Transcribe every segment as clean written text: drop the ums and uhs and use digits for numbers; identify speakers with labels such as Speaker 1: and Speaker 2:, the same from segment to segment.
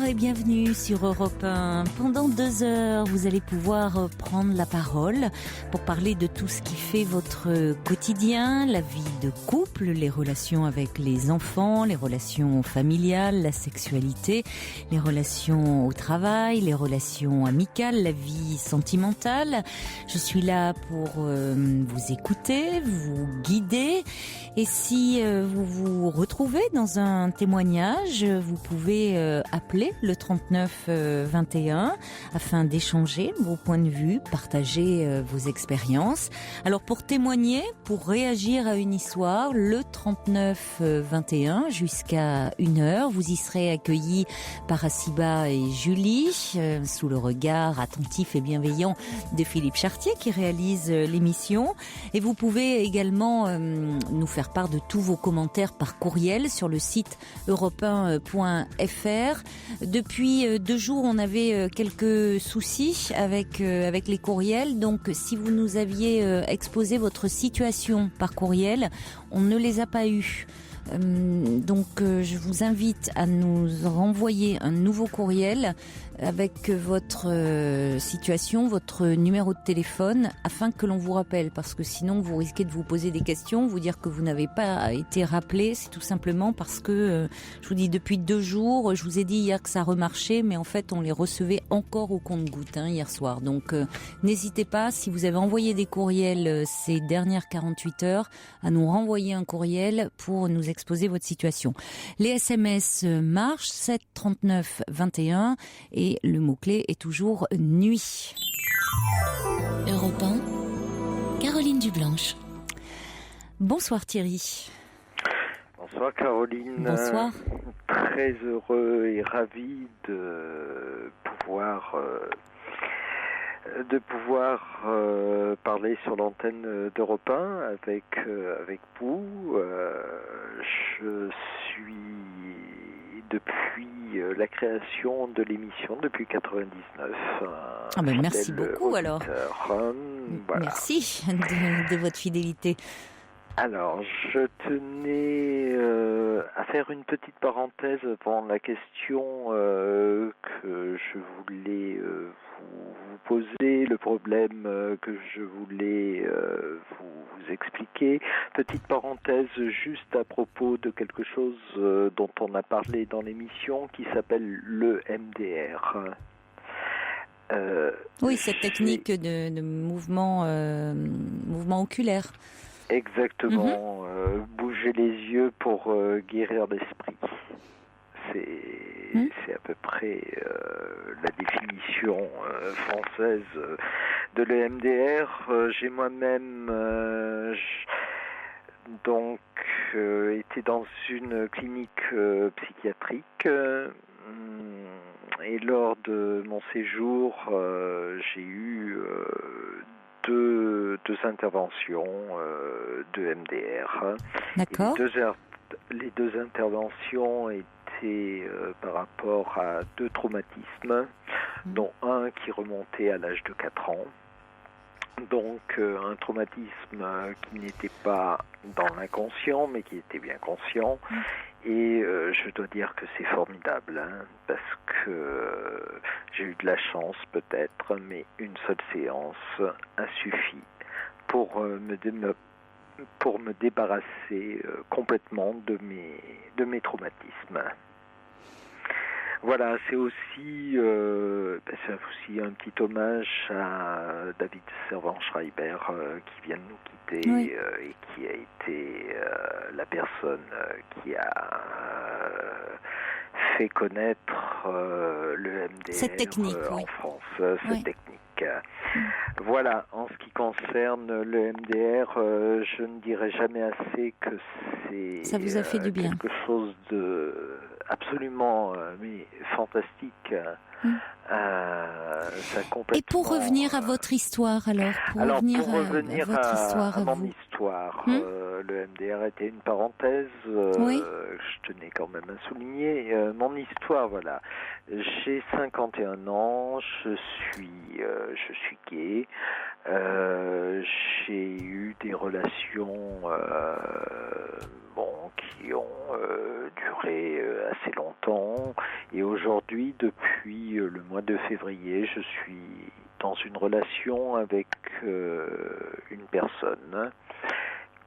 Speaker 1: et bienvenue sur Europe 1. Pendant 2 heures, vous allez pouvoir prendre la parole pour parler de tout ce qui fait votre quotidien, la vie de couple, les relations avec les enfants, les relations familiales, la sexualité, les relations au travail, les relations amicales, la vie sentimentale. Je suis là pour vous écouter, vous guider. Et si vous vous retrouvez dans un témoignage, vous pouvez appeler le 39 21 afin d'échanger vos points de vue, partager vos expériences. Alors pour témoigner, pour réagir à une histoire, le 39 21 jusqu'à 1h, vous y serez accueillis par Asiba et Julie, sous le regard attentif et bienveillant de Philippe Chartier qui réalise l'émission. Et vous pouvez également nous faire part de tous vos commentaires par courriel sur le site europe1.fr. Depuis 2 jours, on avait quelques soucis avec les courriels. Donc, si vous nous aviez exposé votre situation par courriel, on ne les a pas eus. Donc je vous invite à nous renvoyer un nouveau courriel avec votre situation, votre numéro de téléphone afin que l'on vous rappelle, parce que sinon vous risquez de vous poser des questions, vous dire que vous n'avez pas été rappelé. C'est tout simplement parce que je vous dis depuis 2 jours, je vous ai dit hier que ça remarchait, mais en fait on les recevait encore au compte-gouttes hier soir. Donc n'hésitez pas, si vous avez envoyé des courriels ces dernières 48 heures, à nous renvoyer un courriel pour nous exposer votre situation. Les SMS marchent, 7 39 21, et le mot-clé est toujours nuit.
Speaker 2: Europe 1, Caroline Dublanche.
Speaker 1: Bonsoir Thierry.
Speaker 3: Bonsoir Caroline.
Speaker 1: Bonsoir.
Speaker 3: Très heureux et ravi de pouvoir parler sur l'antenne d'Europe 1 avec vous. Je suis depuis la création de l'émission, depuis 99.
Speaker 1: Merci beaucoup
Speaker 3: auditeur.
Speaker 1: alors.
Speaker 3: Voilà.
Speaker 1: Merci de votre fidélité.
Speaker 3: Alors, je tenais à faire une petite parenthèse avant la question que je voulais vous poser, le problème que je voulais vous expliquer. Petite parenthèse juste à propos de quelque chose dont on a parlé dans l'émission qui s'appelle le MDR.
Speaker 1: Oui, cette technique de mouvement oculaire.
Speaker 3: Exactement, bouger les yeux pour guérir l'esprit. C'est à peu près la définition française de l'EMDR. J'ai moi-même été dans une clinique psychiatrique et lors de mon séjour, j'ai eu deux interventions de MDR.
Speaker 1: D'accord.
Speaker 3: Les deux interventions étaient par rapport à 2 traumatismes, dont un qui remontait à l'âge de 4 ans. Donc un traumatisme qui n'était pas dans l'inconscient, mais qui était bien conscient. Et je dois dire que c'est formidable, parce que j'ai eu de la chance peut-être, mais une seule séance a suffi pour me débarrasser complètement de mes traumatismes. Voilà, c'est aussi un petit hommage à David Servan-Schreiber qui vient de nous quitter,
Speaker 1: oui.
Speaker 3: Et qui a été la personne qui a fait connaître le MDR
Speaker 1: cette technique,
Speaker 3: en France,
Speaker 1: oui.
Speaker 3: cette technique. Voilà, en ce qui concerne le MDR, je ne dirai jamais assez que
Speaker 1: ça vous a fait du bien.
Speaker 3: Quelque chose de absolument mais fantastique. Ça complètement,
Speaker 1: et pour revenir à votre histoire alors, pour revenir à votre histoire,
Speaker 3: à mon histoire, le MDR était une parenthèse,
Speaker 1: oui.
Speaker 3: Je tenais quand même à souligner. Mon histoire, voilà. J'ai 51 ans, je suis gay, j'ai eu des relations qui ont duré assez longtemps. Et aujourd'hui, depuis le mois de février, je suis dans une relation avec une personne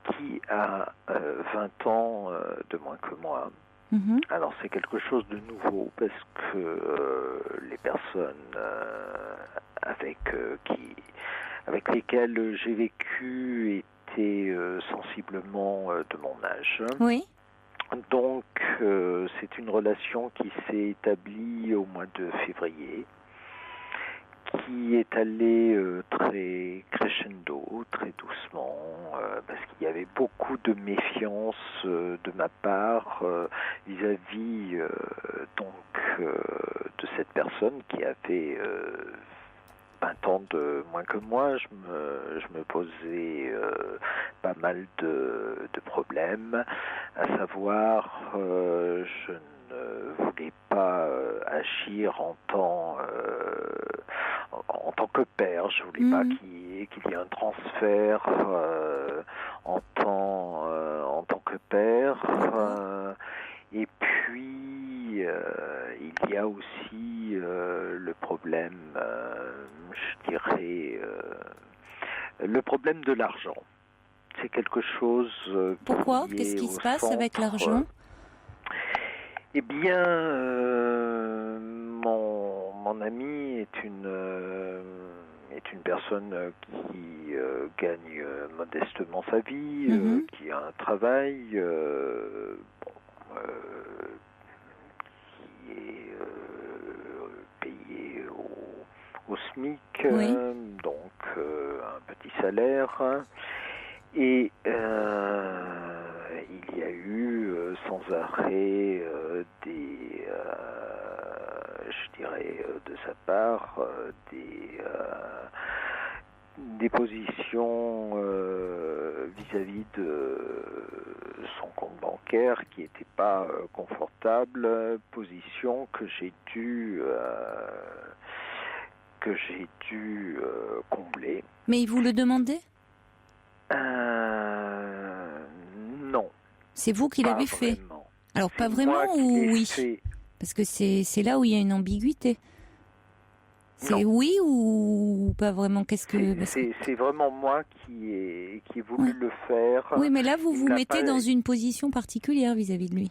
Speaker 3: qui a 20 ans de moins que moi. Alors c'est quelque chose de nouveau parce que les personnes avec lesquelles j'ai vécu étaient sensiblement de mon âge.
Speaker 1: Oui.
Speaker 3: Donc c'est une relation qui s'est établie au mois de février, qui est allée très crescendo, très doucement, parce qu'il y avait beaucoup de méfiance de ma part vis-à-vis de cette personne qui avait 20 ans de moins que moi. Je me posais pas mal de problèmes, à savoir je ne voulais pas agir en tant que père. Je voulais pas qu'il y ait un transfert en tant que père. Et puis il y a aussi le problème, je dirais, le problème de l'argent. C'est quelque chose.
Speaker 1: Pourquoi ? Qu'est-ce qui se passe avec l'argent ?
Speaker 3: Eh bien, mon ami est une personne qui gagne modestement sa vie, qui a un travail qui est payé au SMIC, donc un petit salaire. Et il y a eu sans arrêt je dirais de sa part des positions vis-à-vis de son compte bancaire qui n'étaient pas confortables, positions que j'ai dû combler.
Speaker 1: Mais il vous le demandait ?
Speaker 3: Non.
Speaker 1: C'est vous qui l'avez fait ?
Speaker 3: Vraiment.
Speaker 1: Alors
Speaker 3: C'est
Speaker 1: pas vraiment ou oui ?
Speaker 3: fait.
Speaker 1: Parce que c'est là où il y a une ambiguïté. C'est oui ou pas vraiment ?
Speaker 3: C'est vraiment moi qui ai voulu le faire.
Speaker 1: Oui, mais là vous vous mettez dans une position particulière vis-à-vis de lui.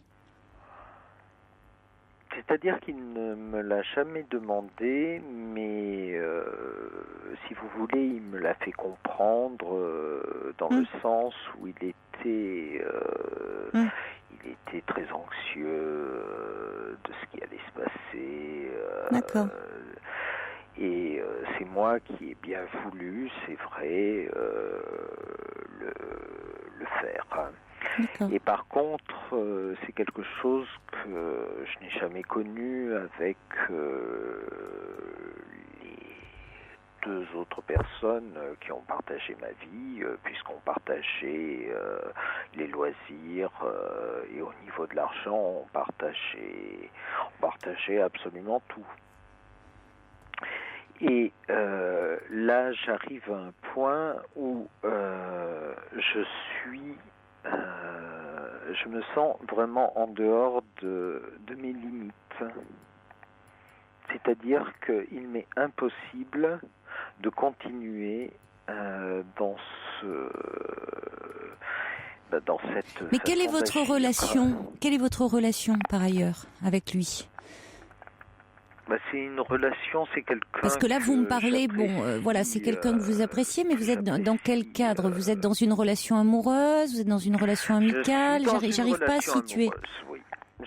Speaker 3: C'est-à-dire qu'il ne me l'a jamais demandé, mais si vous voulez, il me l'a fait comprendre dans le sens où il était très anxieux de ce qui allait se passer.
Speaker 1: D'accord.
Speaker 3: Et c'est moi qui ai bien voulu, c'est vrai, le faire.
Speaker 1: D'accord.
Speaker 3: Et par contre, c'est quelque chose que je n'ai jamais connu avec les deux autres personnes qui ont partagé ma vie, puisqu'on partageait les loisirs et au niveau de l'argent, on partageait absolument tout. Et là, j'arrive à un point où je me sens vraiment en dehors de mes limites. C'est-à-dire qu'il m'est impossible de continuer dans cette.
Speaker 1: Mais quelle est votre relation ? Quelle est votre relation par ailleurs avec lui ?
Speaker 3: C'est une relation, c'est quelqu'un.
Speaker 1: Parce que là, vous me parlez, c'est quelqu'un que vous appréciez, mais vous êtes dans quel cadre ? Vous êtes dans une relation amoureuse ? Vous êtes dans une relation amicale ? J'arrive pas à situer.
Speaker 3: Oui.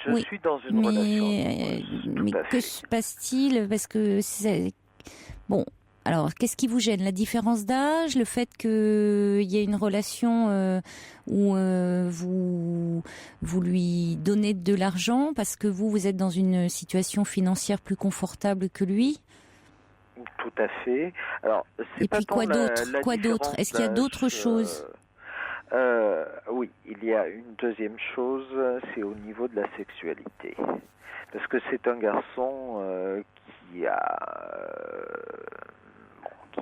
Speaker 3: Je suis dans une relation amoureuse.
Speaker 1: Mais que se passe-t-il ? Parce que alors, qu'est-ce qui vous gêne ? La différence d'âge, le fait qu'il y ait une relation où vous lui donnez de l'argent parce que vous êtes dans une situation financière plus confortable que lui ?
Speaker 3: Tout à fait. Alors,
Speaker 1: et puis quoi d'autre ? Est-ce qu'il y a d'autres choses ?
Speaker 3: Oui, il y a une deuxième chose, c'est au niveau de la sexualité. Parce que c'est un garçon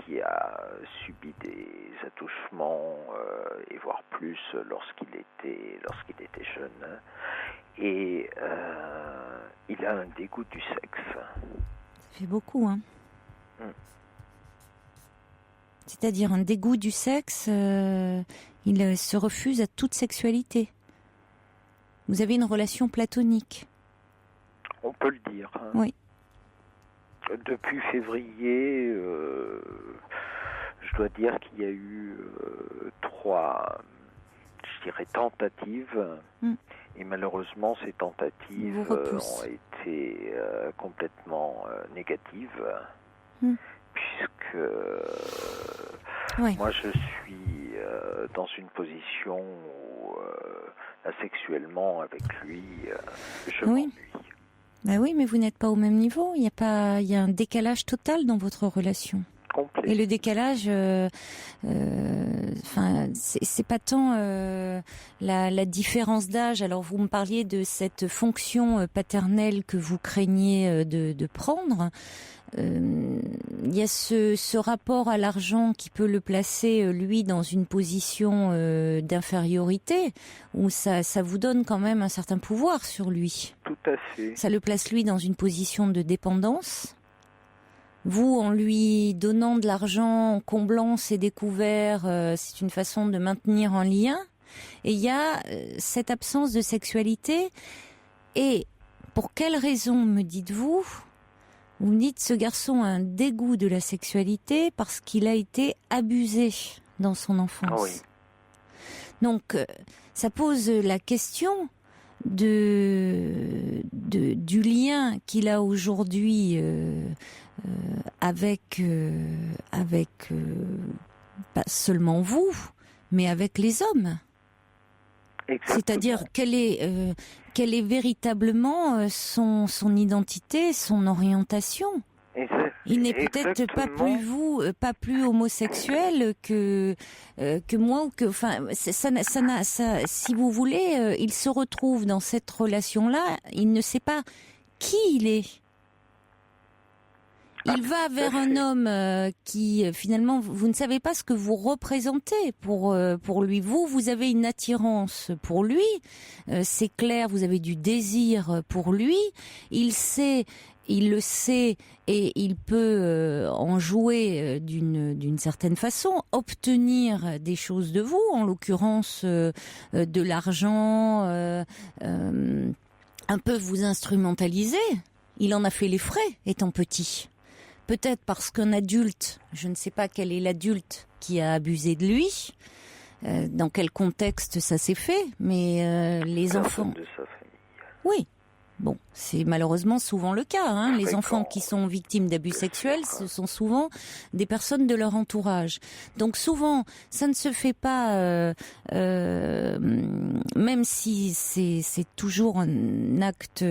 Speaker 3: qui qui a subi des attouchements et voire plus lorsqu'il était jeune. Et il a un dégoût du sexe.
Speaker 1: Ça fait beaucoup, hein. C'est-à-dire un dégoût du sexe, il se refuse à toute sexualité. Vous avez une relation platonique.
Speaker 3: On peut le dire. Hein.
Speaker 1: Oui.
Speaker 3: Depuis février, je dois dire qu'il y a eu 3, je dirais, tentatives. Et malheureusement, ces tentatives ont été complètement négatives. Puisque moi, je suis dans une position où, sexuellement, avec lui, je m'ennuie.
Speaker 1: Ben oui, mais vous n'êtes pas au même niveau. Il y a un décalage total dans votre relation.
Speaker 3: Complet.
Speaker 1: Et le décalage, c'est pas tant la différence d'âge. Alors vous me parliez de cette fonction paternelle que vous craignez de prendre. Il y a ce rapport à l'argent qui peut le placer, lui, dans une position d'infériorité, où ça vous donne quand même un certain pouvoir sur lui.
Speaker 3: Tout à fait.
Speaker 1: Ça le place, lui, dans une position de dépendance. Vous, en lui donnant de l'argent, en comblant ses découvertes, c'est une façon de maintenir un lien. Et il y a cette absence de sexualité. Et pour quelle raison, me dites-vous ? Vous me dites, ce garçon a un dégoût de la sexualité parce qu'il a été abusé dans son enfance.
Speaker 3: Oui.
Speaker 1: Donc, ça pose la question du lien qu'il a aujourd'hui avec pas seulement vous, mais avec les hommes.
Speaker 3: Exactement.
Speaker 1: C'est-à-dire quelle est véritablement son identité, son orientation. Il n'est peut-être pas plus homosexuel que moi ou que si vous voulez, il se retrouve dans cette relation-là, il ne sait pas qui il est. Il va vers un homme qui, finalement, vous ne savez pas ce que vous représentez pour lui. Vous avez une attirance pour lui, c'est clair, vous avez du désir pour lui. Il le sait et il peut en jouer d'une certaine façon, obtenir des choses de vous, en l'occurrence de l'argent, un peu vous instrumentaliser. Il en a fait les frais étant petit. Peut-être parce qu'un adulte, je ne sais pas quel est l'adulte qui a abusé de lui, dans quel contexte ça s'est fait, mais les enfants...
Speaker 3: de sa famille.
Speaker 1: Oui, bon, c'est malheureusement souvent le cas. Hein. Les enfants qui sont victimes d'abus sexuels, ce sont souvent des personnes de leur entourage. Donc souvent, ça ne se fait pas, même si c'est toujours un acte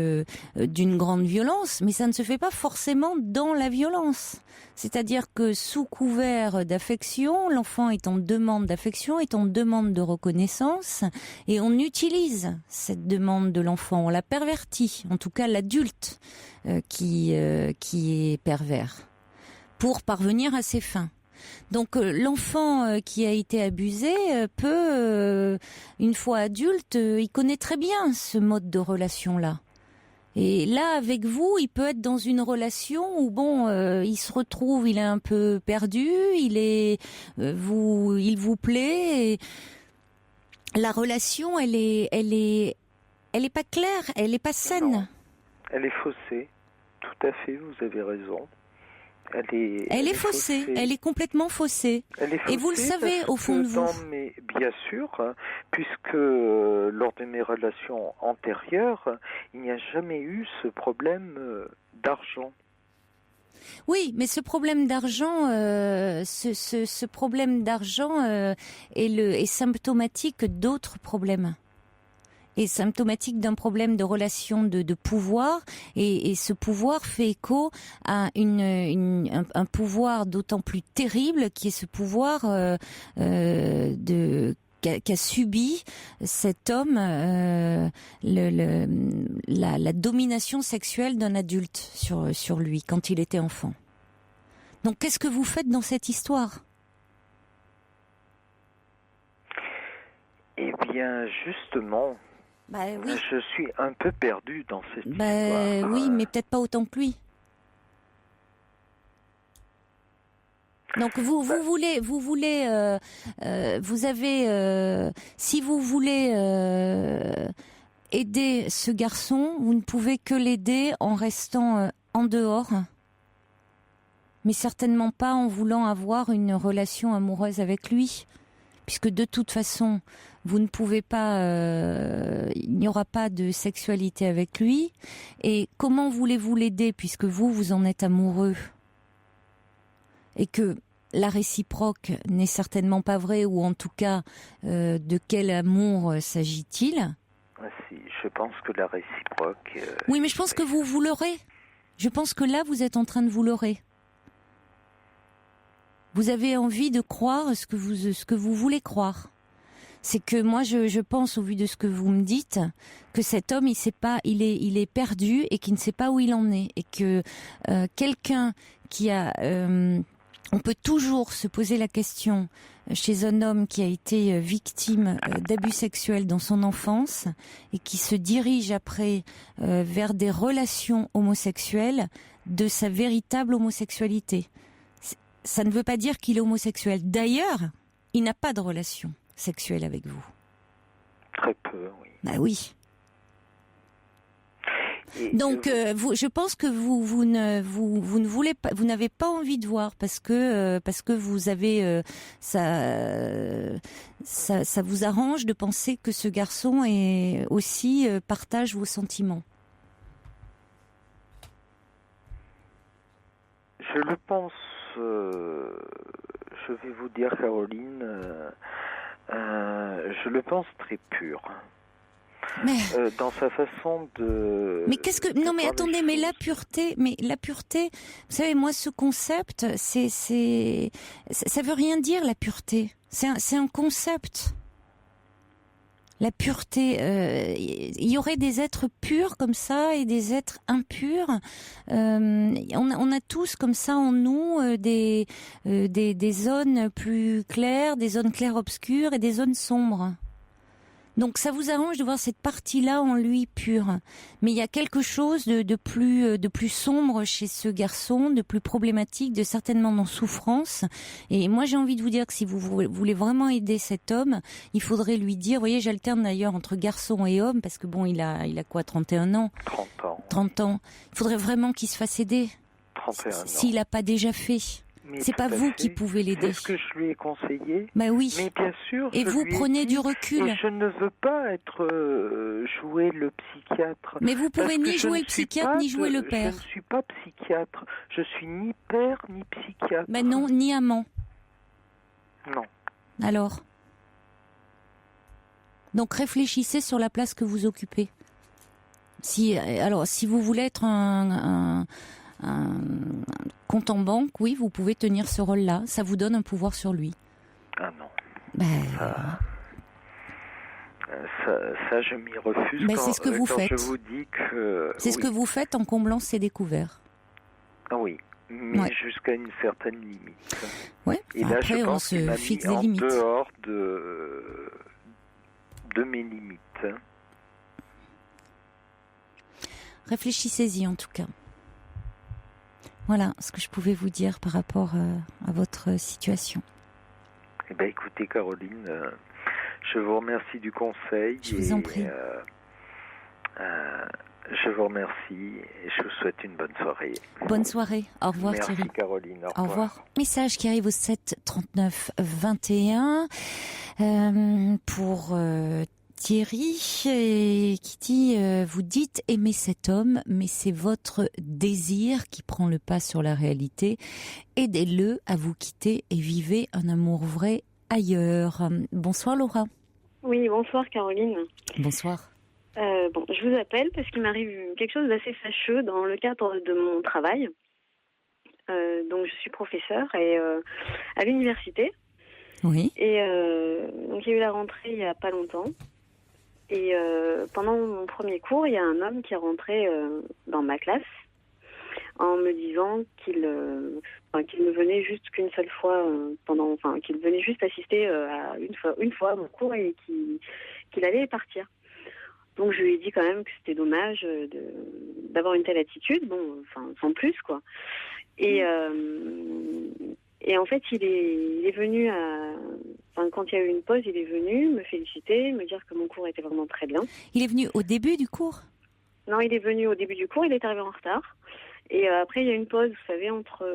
Speaker 1: d'une grande violence, mais ça ne se fait pas forcément dans la violence. C'est-à-dire que sous couvert d'affection, l'enfant est en demande d'affection, est en demande de reconnaissance, et on utilise cette demande de l'enfant, on la pervertit, en tout cas l'adulte qui est pervers, pour parvenir à ses fins. Donc l'enfant qui a été abusé peut, une fois adulte, il connaît très bien ce mode de relation-là. Et là, avec vous, il peut être dans une relation où il se retrouve, il est un peu perdu, il vous plaît. Et la relation, elle est pas claire, elle est pas saine.
Speaker 3: Non. Elle est faussée. Tout à fait, vous avez raison.
Speaker 1: Elle est faussée. Elle est complètement faussée. Et vous le savez au fond de vous.
Speaker 3: Bien sûr, puisque lors de mes relations antérieures, il n'y a jamais eu ce problème d'argent.
Speaker 1: Oui, mais ce problème d'argent, ce problème d'argent est symptomatique d'autres problèmes. Est symptomatique d'un problème de relation de pouvoir, et ce pouvoir fait écho à un pouvoir d'autant plus terrible, qui est ce pouvoir qu'a subi cet homme, la domination sexuelle d'un adulte sur lui quand il était enfant. Donc qu'est-ce que vous faites dans cette histoire ?
Speaker 3: Eh bien, justement,
Speaker 1: Oui.
Speaker 3: je suis un peu perdu dans cette histoire.
Speaker 1: Oui, mais peut-être pas autant que lui. Donc vous avez, si vous voulez aider ce garçon, vous ne pouvez que l'aider en restant en dehors, mais certainement pas en voulant avoir une relation amoureuse avec lui, puisque de toute façon, vous ne pouvez pas, il n'y aura pas de sexualité avec lui. Et comment voulez-vous l'aider, puisque vous en êtes amoureux et que la réciproque n'est certainement pas vraie, ou en tout cas, de quel amour s'agit-il ?
Speaker 3: Si, je pense que la réciproque...
Speaker 1: Oui, mais je pense que vous l'aurez. Je pense que là, vous êtes en train de vous leurrer. Vous avez envie de croire ce que vous voulez croire. C'est que moi, je pense, au vu de ce que vous me dites, que cet homme, il est perdu et qu'il ne sait pas où il en est. Et que quelqu'un qui a... on peut toujours se poser la question chez un homme qui a été victime d'abus sexuels dans son enfance et qui se dirige après vers des relations homosexuelles, de sa véritable homosexualité. Ça ne veut pas dire qu'il est homosexuel. D'ailleurs, il n'a pas de relation sexuelle avec vous.
Speaker 3: Très peu, oui.
Speaker 1: Bah oui. Donc, je pense que vous ne voulez pas, vous n'avez pas envie de voir parce que vous avez ça vous arrange de penser que ce garçon partage vos sentiments.
Speaker 3: Je le pense. Je vais vous dire, Caroline, je le pense très pur. Mais dans sa façon de...
Speaker 1: Mais qu'est-ce que... Non, mais attendez, mais la pureté, vous savez, moi, ce concept, ça veut rien dire, la pureté. C'est un concept. La pureté, il y aurait des êtres purs comme ça et des êtres impurs. On a tous comme ça en nous des zones plus claires, des zones claires-obscures et des zones sombres. Donc ça vous arrange de voir cette partie-là en lui pure. Mais il y a quelque chose de plus sombre chez ce garçon, de plus problématique, de certainement en souffrance. Et moi j'ai envie de vous dire que si vous voulez vraiment aider cet homme, il faudrait lui dire, vous voyez, j'alterne d'ailleurs entre garçon et homme, parce que bon, il a quoi, 31 ans ? 30 ans. Il faudrait vraiment qu'il se fasse aider.
Speaker 3: 31 ans.
Speaker 1: S'il n'a pas déjà fait.
Speaker 3: Mais
Speaker 1: c'est pas vous qui pouvez l'aider.
Speaker 3: C'est ce que je lui ai conseillé.
Speaker 1: Bah oui.
Speaker 3: Mais bien sûr.
Speaker 1: Et vous prenez du recul.
Speaker 3: Et je ne veux pas être jouer le psychiatre.
Speaker 1: Mais vous pouvez ni jouer le psychiatre ni jouer le père.
Speaker 3: Je ne suis pas psychiatre. Je suis ni père ni psychiatre.
Speaker 1: Ben non, ni amant.
Speaker 3: Non.
Speaker 1: Alors. Donc réfléchissez sur la place que vous occupez. Si vous voulez être un compte en banque, oui, vous pouvez tenir ce rôle-là. Ça vous donne un pouvoir sur lui.
Speaker 3: Ah non. Ça, je m'y refuse.
Speaker 1: Mais c'est ce que vous faites.
Speaker 3: Je vous dis que...
Speaker 1: C'est ce que vous faites en comblant ces découverts.
Speaker 3: Ah oui, mais jusqu'à une certaine limite.
Speaker 1: Ouais.
Speaker 3: Et là,
Speaker 1: après,
Speaker 3: je pense
Speaker 1: on se fixe des limites.
Speaker 3: En dehors de mes limites.
Speaker 1: Réfléchissez-y en tout cas. Voilà ce que je pouvais vous dire par rapport à votre situation.
Speaker 3: Eh bien, écoutez, Caroline, je vous remercie du conseil.
Speaker 1: Je vous en prie.
Speaker 3: Je vous remercie et je vous souhaite une bonne soirée.
Speaker 1: Bonne soirée. Au revoir,
Speaker 3: Merci,
Speaker 1: Thierry.
Speaker 3: Caroline.
Speaker 1: Au revoir. Message qui arrive au 7 39 21 pour Thierry qui dit vous dites aimer cet homme, mais c'est votre désir qui prend le pas sur la réalité. Aidez-le à vous quitter et vivez un amour vrai ailleurs. Bonsoir Laura.
Speaker 4: Oui, bonsoir Caroline.
Speaker 1: Bonsoir.
Speaker 4: Je vous appelle parce qu'il m'arrive quelque chose d'assez fâcheux dans le cadre de mon travail. Donc je suis professeure et à l'université.
Speaker 1: Oui.
Speaker 4: Et donc il y a eu la rentrée il y a pas longtemps. Et pendant mon premier cours, il y a un homme qui est rentré dans ma classe en me disant qu'il ne venait juste qu'une seule fois qu'il venait juste assister à une fois à mon cours et qu'il allait partir. Donc je lui ai dit quand même que c'était dommage d'avoir une telle attitude, sans plus quoi. Et en fait il est venu quand il y a eu une pause, il est venu me féliciter, me dire que mon cours était vraiment très bien.
Speaker 1: Il est venu au début du cours ?
Speaker 4: Non, il est venu au début du cours, il est arrivé en retard. Et après, il y a une pause, vous savez, entre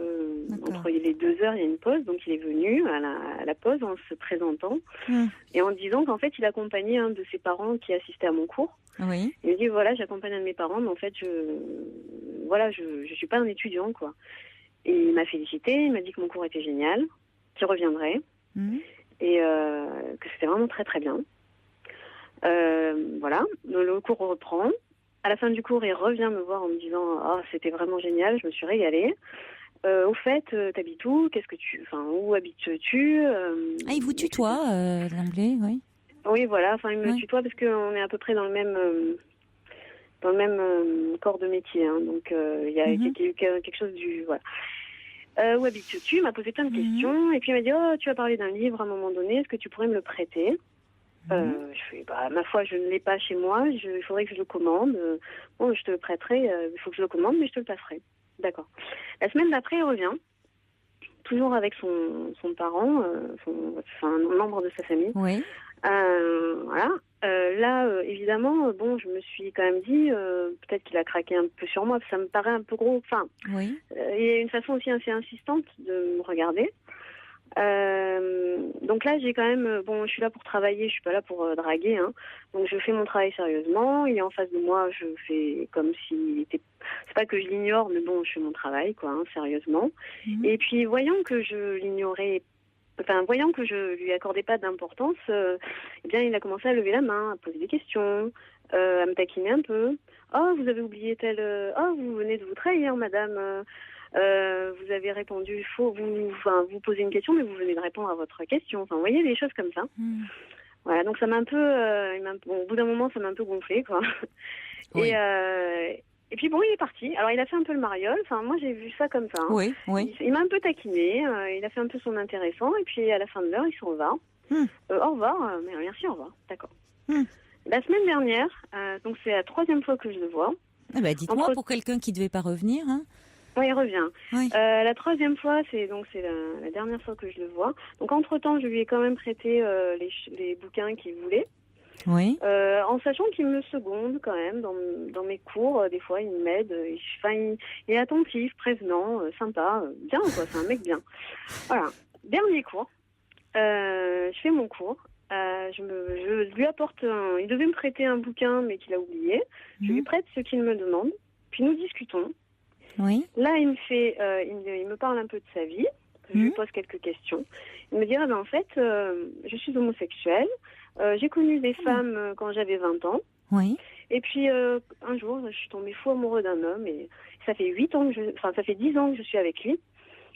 Speaker 4: les 2 heures, il y a une pause. Donc, il est venu à la pause en se présentant et en disant qu'en fait, il accompagnait un de ses parents qui assistait à mon cours.
Speaker 1: Oui.
Speaker 4: Il me dit, voilà, j'accompagne un de mes parents, mais en fait, je suis pas un étudiant, quoi. Et il m'a félicité, il m'a dit que mon cours était génial, qu'il reviendrait et que c'était vraiment très, très bien. Voilà, le cours reprend. À la fin du cours, il revient me voir en me disant « Oh, c'était vraiment génial, je me suis régalée. Au fait, t'habites où ? Où habites-tu »
Speaker 1: il vous tutoie, l'anglais, oui.
Speaker 4: Oui, voilà, il me tutoie parce qu'on est à peu près dans le même corps de métier. Hein, donc, il y a eu quelque chose du... Voilà. Où habites-tu ? Il m'a posé plein de questions. Et puis, il m'a dit « Oh, tu as parlé d'un livre à un moment donné, est-ce que tu pourrais me le prêter ?» Je fais, ma foi, je ne l'ai pas chez moi, il faudrait que je le commande. Je te le prêterai, il faut que je le commande, mais je te le passerai. D'accord. La semaine d'après, il revient, toujours avec son parent, un membre de sa famille.
Speaker 1: Oui.
Speaker 4: Voilà. Là, évidemment, je me suis quand même dit, peut-être qu'il a craqué un peu sur moi, parce que ça me paraît un peu gros.
Speaker 1: Oui.
Speaker 4: Il y a une façon aussi assez insistante de me regarder. Donc là, j'ai quand même, je suis là pour travailler, je suis pas là pour draguer, hein. Donc je fais mon travail sérieusement. Il est en face de moi, je fais comme si c'est pas que je l'ignore, mais je fais mon travail, quoi, hein, sérieusement. Et puis voyant que je lui accordais pas d'importance, il a commencé à lever la main, à poser des questions, à me taquiner un peu. Oh, vous avez oublié oh, vous venez de vous trahir, madame. Vous avez répondu faux, vous posez une question, mais vous venez de répondre à votre question. Vous voyez, des choses comme ça. Voilà, donc ça m'a un peu, au bout d'un moment, ça m'a un peu gonflé, quoi. Oui. Et puis il est parti. Alors il a fait un peu le mariole. Moi j'ai vu ça comme ça. Hein.
Speaker 1: Oui, oui.
Speaker 4: Il m'a un peu taquiné. Il a fait un peu son intéressant. Et puis à la fin de l'heure, il s'en va. Au revoir. Merci, au revoir. D'accord. La semaine dernière, donc c'est la 3e fois que je le vois.
Speaker 1: Dites-moi pour quelqu'un qui ne devait pas revenir. Hein.
Speaker 4: Oui, il revient.
Speaker 1: Oui.
Speaker 4: La 3e fois, c'est la dernière fois que je le vois. Donc entre-temps, je lui ai quand même prêté les bouquins qu'il voulait.
Speaker 1: Oui.
Speaker 4: En sachant qu'il me seconde quand même dans mes cours. Des fois, il m'aide. Il est attentif, prévenant, sympa. Bien, quoi. C'est un mec bien. Voilà. Dernier cours. Je fais mon cours. Je lui apporte il devait me prêter un bouquin, mais qu'il a oublié. Je lui prête ce qu'il me demande. Puis nous discutons.
Speaker 1: Oui.
Speaker 4: Là, il me parle un peu de sa vie. Je lui pose quelques questions. Il me dit, en fait, je suis homosexuelle. J'ai connu des femmes quand j'avais 20 ans.
Speaker 1: Oui.
Speaker 4: Et puis, un jour, je suis tombée fou amoureux d'un homme. Et ça fait 10 ans que je suis avec lui.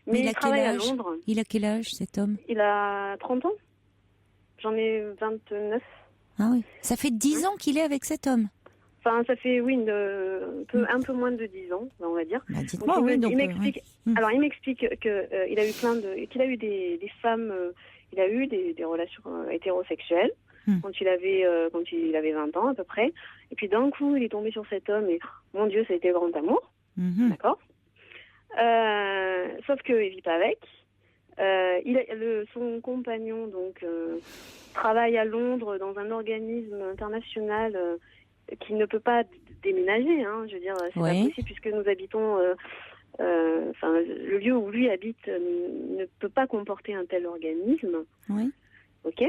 Speaker 4: Mais il travaille à Londres.
Speaker 1: Il a quel âge, cet homme ?
Speaker 4: Il a 30 ans. J'en ai 29.
Speaker 1: Ah oui. Ça fait 10 ans qu'il est avec cet homme ?
Speaker 4: Ça fait, un peu moins de 10 ans, on va dire.
Speaker 1: Dites-moi,
Speaker 4: il m'explique, Alors, il m'explique qu'il a eu qu'il a eu des femmes, il a eu des relations hétérosexuelles quand il avait 20 ans à peu près. Et puis d'un coup, il est tombé sur cet homme et, mon Dieu, ça a été le grand amour. D'accord. Sauf qu'il vit pas avec. Son compagnon, donc, travaille à Londres dans un organisme international qui ne peut pas déménager, hein, je veux dire, c'est pas possible puisque nous habitons, le lieu où lui habite ne peut pas comporter un tel organisme.
Speaker 1: Oui.
Speaker 4: Ok.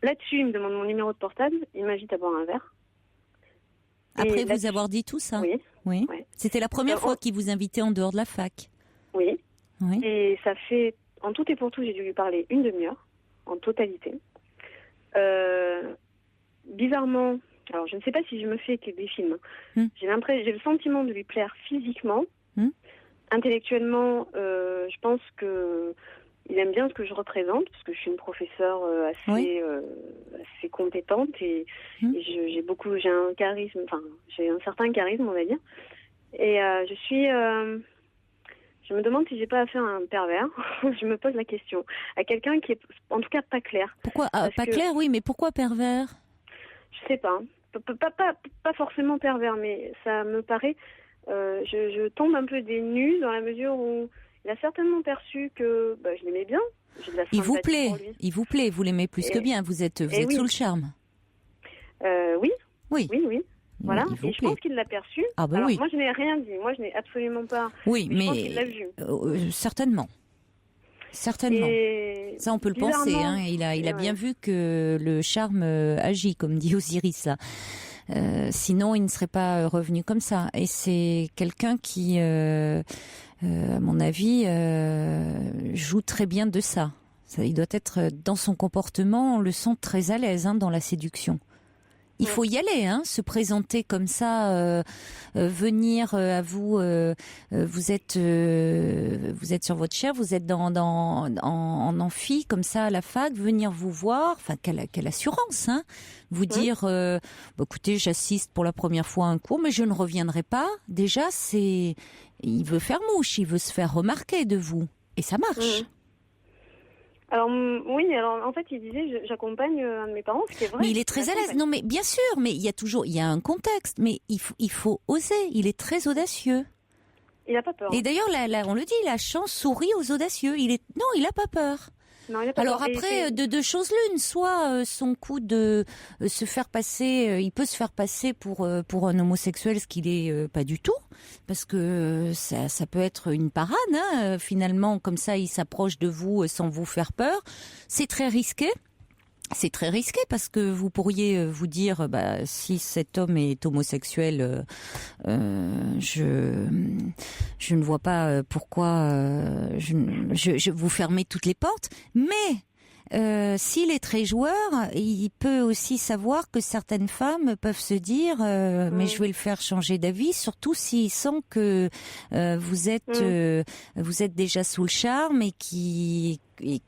Speaker 4: Là-dessus, il me demande mon numéro de portable, il m'invite à boire un verre.
Speaker 1: Après vous avoir dit tout ça ?
Speaker 4: Oui.
Speaker 1: Ouais. C'était la première fois qu'il vous invitait en dehors de la fac ?
Speaker 4: Oui. Et ça fait, en tout et pour tout, j'ai dû lui parler 1 demi-heure, en totalité. Bizarrement, alors je ne sais pas si je me fais que des films. J'ai le sentiment de lui plaire physiquement. Intellectuellement, je pense que il aime bien ce que je représente, parce que je suis une professeure assez compétente et j'ai un charisme, j'ai un certain charisme, on va dire. Et je suis Je me demande si j'ai pas affaire à un pervers. Je me pose la question. À quelqu'un qui est, en tout cas, pas clair.
Speaker 1: Pourquoi pas
Speaker 4: que,
Speaker 1: clair, oui, mais pourquoi pervers?
Speaker 4: Je sais pas. Pas forcément pervers, mais ça me paraît... je tombe un peu des nues dans la mesure où il a certainement perçu que je l'aimais bien. J'ai de la
Speaker 1: Il vous
Speaker 4: sympathie
Speaker 1: plaît,
Speaker 4: pour lui.
Speaker 1: il vous plaît, vous l'aimez plus que bien, vous êtes
Speaker 4: oui.
Speaker 1: sous le charme.
Speaker 4: Oui.
Speaker 1: Oui.
Speaker 4: Oui. Voilà,
Speaker 1: Il vous
Speaker 4: et je
Speaker 1: plaît.
Speaker 4: pense qu'il l'a perçu.
Speaker 1: Ah bah
Speaker 4: Alors,
Speaker 1: oui.
Speaker 4: moi, je n'ai rien dit. Moi, je n'ai absolument pas...
Speaker 1: Oui,
Speaker 4: je pense
Speaker 1: mais
Speaker 4: qu'il l'a vu.
Speaker 1: certainement. Certainement.
Speaker 4: Et
Speaker 1: Ça, on peut le penser. Hein. Il a bien vu que le charme agit, comme dit Osiris, là. Sinon, il ne serait pas revenu comme ça. Et c'est quelqu'un qui, à mon avis, joue très bien de ça. Il doit être dans son comportement, on le sent très à l'aise dans la séduction. Il faut y aller, se présenter comme ça, venir à vous. Vous êtes sur votre chair, vous êtes en amphi comme ça à la fac, venir vous voir. Enfin, quelle assurance, Vous dire, écoutez, j'assiste pour la première fois à un cours, mais je ne reviendrai pas. Déjà, il veut faire mouche, il veut se faire remarquer de vous, et ça marche.
Speaker 4: Alors oui, alors en fait il disait j'accompagne un de mes parents, ce qui est vrai.
Speaker 1: Mais il est très à l'aise. Non mais bien sûr, mais il y a un contexte, mais il faut oser. Il est très audacieux.
Speaker 4: Il n'a pas peur.
Speaker 1: Et d'ailleurs, on le dit, la chance sourit aux audacieux. Il a pas peur.
Speaker 4: Non, il a pas
Speaker 1: Alors
Speaker 4: peur.
Speaker 1: après, de deux choses l'une, soit son coup de se faire passer, il peut se faire passer pour un homosexuel, ce qu'il est pas du tout, parce que ça peut être une parade, finalement, comme ça il s'approche de vous sans vous faire peur. C'est très risqué. C'est très risqué parce que vous pourriez vous dire, si cet homme est homosexuel, je ne vois pas pourquoi je vous fermez toutes les portes. Mais s'il est très joueur, il peut aussi savoir que certaines femmes peuvent se dire, mais je vais le faire changer d'avis, surtout s'il sent que vous êtes déjà sous le charme et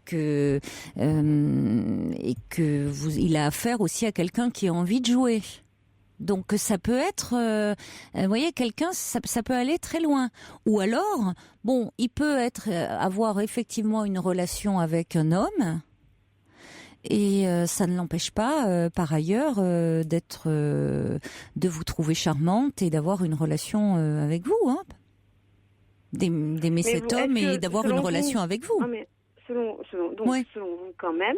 Speaker 1: que il a affaire aussi à quelqu'un qui a envie de jouer. Donc ça peut être, vous voyez, quelqu'un, ça peut aller très loin. Ou alors, il peut avoir effectivement une relation avec un homme. Et ça ne l'empêche pas, par ailleurs, de vous trouver charmante et d'avoir une relation avec vous, d'aimer cet homme et d'avoir une relation avec vous.
Speaker 4: Non, mais selon vous, quand même,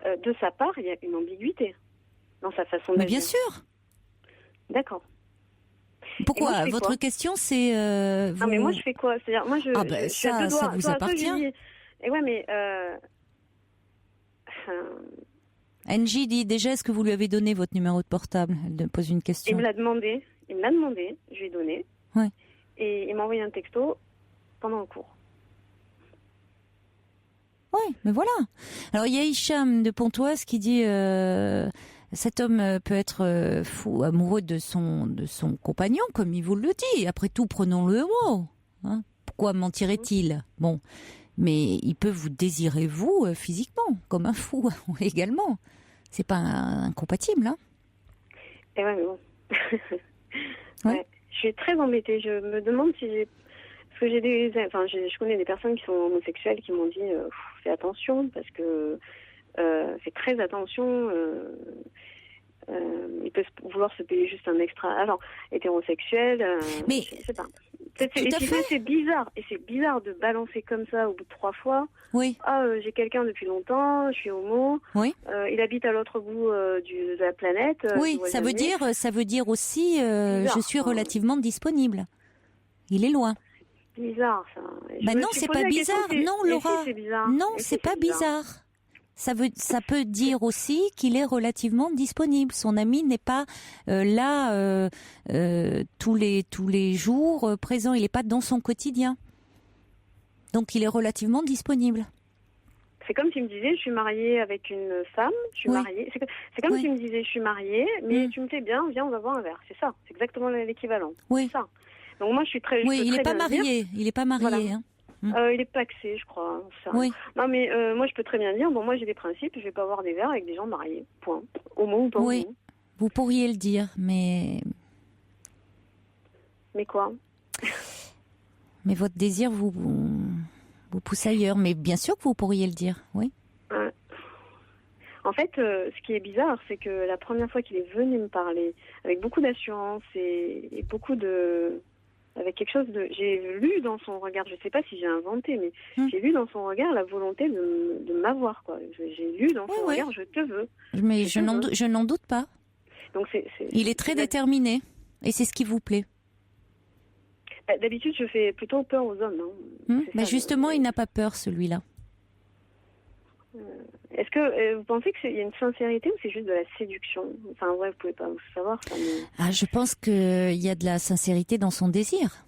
Speaker 4: de sa part, il y a une ambiguïté dans sa façon d'agir.
Speaker 1: Mais bien sûr.
Speaker 4: D'accord.
Speaker 1: Pourquoi
Speaker 4: moi,
Speaker 1: votre question, c'est
Speaker 4: Non, mais moi, je fais quoi? C'est-à-dire, moi,
Speaker 1: ça vous appartient.
Speaker 4: Et ouais, mais
Speaker 1: Angie dit déjà, est-ce que vous lui avez donné votre numéro de portable? Elle me pose une question.
Speaker 4: Il me l'a demandé, je lui ai donné.
Speaker 1: Ouais.
Speaker 4: Et il m'a envoyé un texto pendant le cours.
Speaker 1: Oui, mais voilà. Alors il y a Hicham de Pontoise qui dit cet homme peut être fou, amoureux de son compagnon, comme il vous le dit. Après tout, prenons-le au mot. Pourquoi mentirait-il? Bon. Mais il peut vous désirer, vous, physiquement, comme un fou, également. C'est pas incompatible,
Speaker 4: Et ouais, mais bon.
Speaker 1: Ouais.
Speaker 4: Je suis très embêtée. Je me demande si j'ai... Parce que je connais des personnes qui sont homosexuelles qui m'ont dit fais attention, parce que fais très attention. Il peut vouloir se payer juste un extra. Alors, hétérosexuel,
Speaker 1: mais
Speaker 4: je sais pas. C'est bizarre. Et c'est bizarre de balancer comme ça au bout de 3 fois.
Speaker 1: Oui.
Speaker 4: J'ai quelqu'un depuis longtemps, je suis homo.
Speaker 1: Oui.
Speaker 4: Il habite à l'autre bout de la planète.
Speaker 1: Oui, ça veut dire aussi bizarre, je suis relativement disponible. Il est loin.
Speaker 4: Bizarre, ça.
Speaker 1: Non, c'est pas bizarre. Non, Laura. Non, c'est pas bizarre. Ça peut dire aussi qu'il est relativement disponible. Son ami n'est pas là tous les jours présent. Il n'est pas dans son quotidien. Donc il est relativement disponible.
Speaker 4: C'est comme s'il me disait je suis mariée avec une femme, je suis mariée. C'est comme s'il me disait je suis mariée, mais tu me fais bien, viens on va boire un verre. C'est ça, c'est exactement l'équivalent.
Speaker 1: Oui.
Speaker 4: C'est ça. Donc moi je suis très.
Speaker 1: Oui, il n'est pas marié. Il n'est pas marié.
Speaker 4: Voilà. Il est paxé, je crois. Ça.
Speaker 1: Oui.
Speaker 4: Non, mais moi, je peux très bien dire, moi, j'ai des principes, je vais pas avoir des verres avec des gens mariés. Point. Homo ou pas homo.
Speaker 1: Vous pourriez le dire, mais...
Speaker 4: Mais quoi?
Speaker 1: Mais votre désir vous pousse ailleurs. Mais bien sûr que vous pourriez le dire, oui.
Speaker 4: En fait, ce qui est bizarre, c'est que la première fois qu'il est venu me parler, avec beaucoup d'assurance et beaucoup de... avec quelque chose de... J'ai lu dans son regard, je ne sais pas si j'ai inventé, mais j'ai lu dans son regard la volonté de m'avoir, quoi. J'ai lu dans son regard, je te veux.
Speaker 1: Mais je n'en doute pas.
Speaker 4: Donc
Speaker 1: il est très déterminé, et c'est ce qui vous plaît.
Speaker 4: D'habitude, je fais plutôt peur aux hommes.
Speaker 1: Mais justement, il n'a pas peur, celui-là.
Speaker 4: Est-ce que vous pensez qu'il y a une sincérité ou c'est juste de la séduction? Enfin, ouais, vous pouvez pas savoir ça. Mais...
Speaker 1: je pense qu'il y a de la sincérité dans son désir.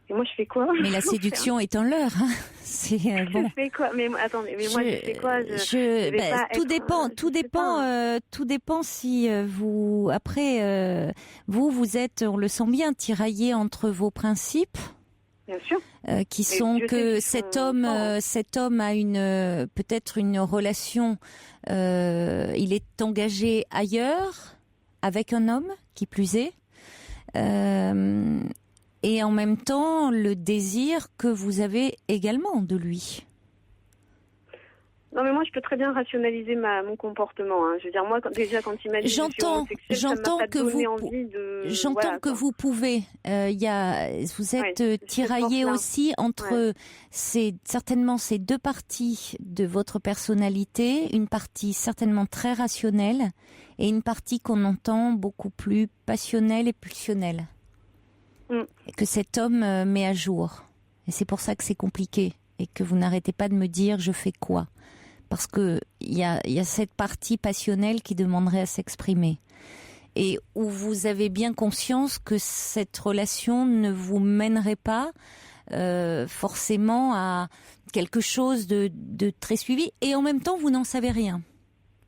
Speaker 4: Et moi, je fais quoi?
Speaker 1: Mais la séduction est en leurre. Hein. C'est bon.
Speaker 4: Je fais quoi? Mais attendez, mais moi, je fais quoi?
Speaker 1: Tout dépend si vous après vous êtes, on le sent bien, tiraillé entre vos principes.
Speaker 4: Bien sûr.
Speaker 1: Qui sont que cet homme a peut-être une relation. Il est engagé ailleurs avec un homme, qui plus est. Et en même temps, le désir que vous avez également de lui.
Speaker 4: Non, mais moi, je peux très bien rationaliser mon comportement. Hein. Je veux dire, moi, quand il m'a dit
Speaker 1: j'entends que vous pouvez. Vous êtes tiraillé aussi entre certainement ces deux parties de votre personnalité, une partie certainement très rationnelle et une partie qu'on entend beaucoup plus passionnelle et pulsionnelle. Et que cet homme met à jour. Et c'est pour ça que c'est compliqué et que vous n'arrêtez pas de me dire je fais quoi. Parce que il y a cette partie passionnelle qui demanderait à s'exprimer. Et où vous avez bien conscience que cette relation ne vous mènerait pas forcément à quelque chose de très suivi. Et en même temps, vous n'en savez rien.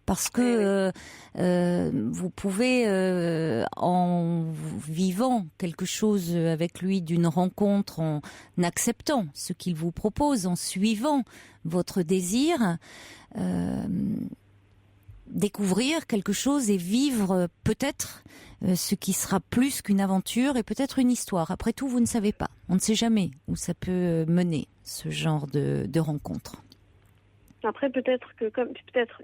Speaker 1: Parce que vous pouvez, en vivant quelque chose avec lui d'une rencontre, en acceptant ce qu'il vous propose, en suivant votre désir, découvrir quelque chose et vivre peut-être ce qui sera plus qu'une aventure et peut-être une histoire. Après tout, vous ne savez pas. On ne sait jamais où ça peut mener, ce genre de rencontre.
Speaker 4: Après,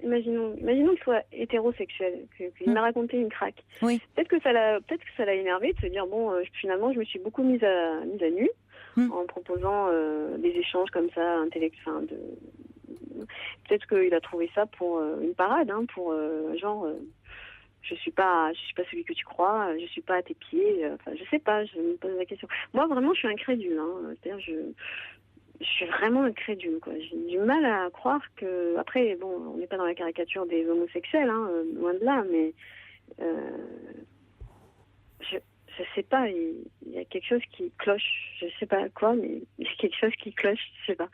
Speaker 4: imaginons qu'il soit hétérosexuel, qu'il m'a raconté une craque.
Speaker 1: Oui.
Speaker 4: Peut-être que ça l'a énervé de se dire finalement, je me suis beaucoup mise à nu en proposant des échanges comme ça, intellectuels. Peut-être qu'il a trouvé ça pour une parade, pour je suis pas celui que tu crois, je suis pas à tes pieds. Je sais pas, je me pose la question. Moi, vraiment, je suis incrédule. C'est-à-dire, je suis vraiment incrédule, quoi. J'ai du mal à croire que... Après, on n'est pas dans la caricature des homosexuels, loin de là, mais je sais pas, il y a quelque chose qui cloche. Je sais pas quoi, mais il y a quelque chose qui cloche, je sais pas.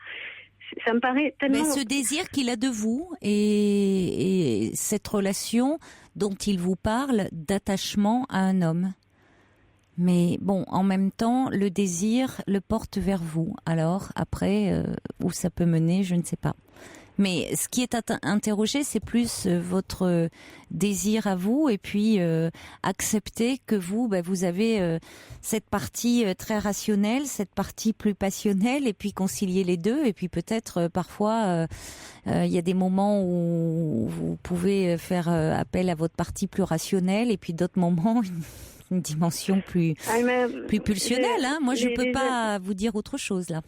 Speaker 4: Ça me paraît tellement...
Speaker 1: Mais ce désir qu'il a de vous et cette relation dont il vous parle d'attachement à un homme. Mais bon, en même temps, le désir le porte vers vous. Alors, après, où ça peut mener, je ne sais pas. Mais ce qui est interrogé, c'est plus votre désir à vous et puis accepter que vous avez cette partie très rationnelle, cette partie plus passionnelle et puis concilier les deux. Et puis peut-être parfois, il y a des moments où vous pouvez faire appel à votre partie plus rationnelle et puis d'autres moments... une dimension plus pulsionnelle. Moi, je ne peux pas vous dire autre chose, là.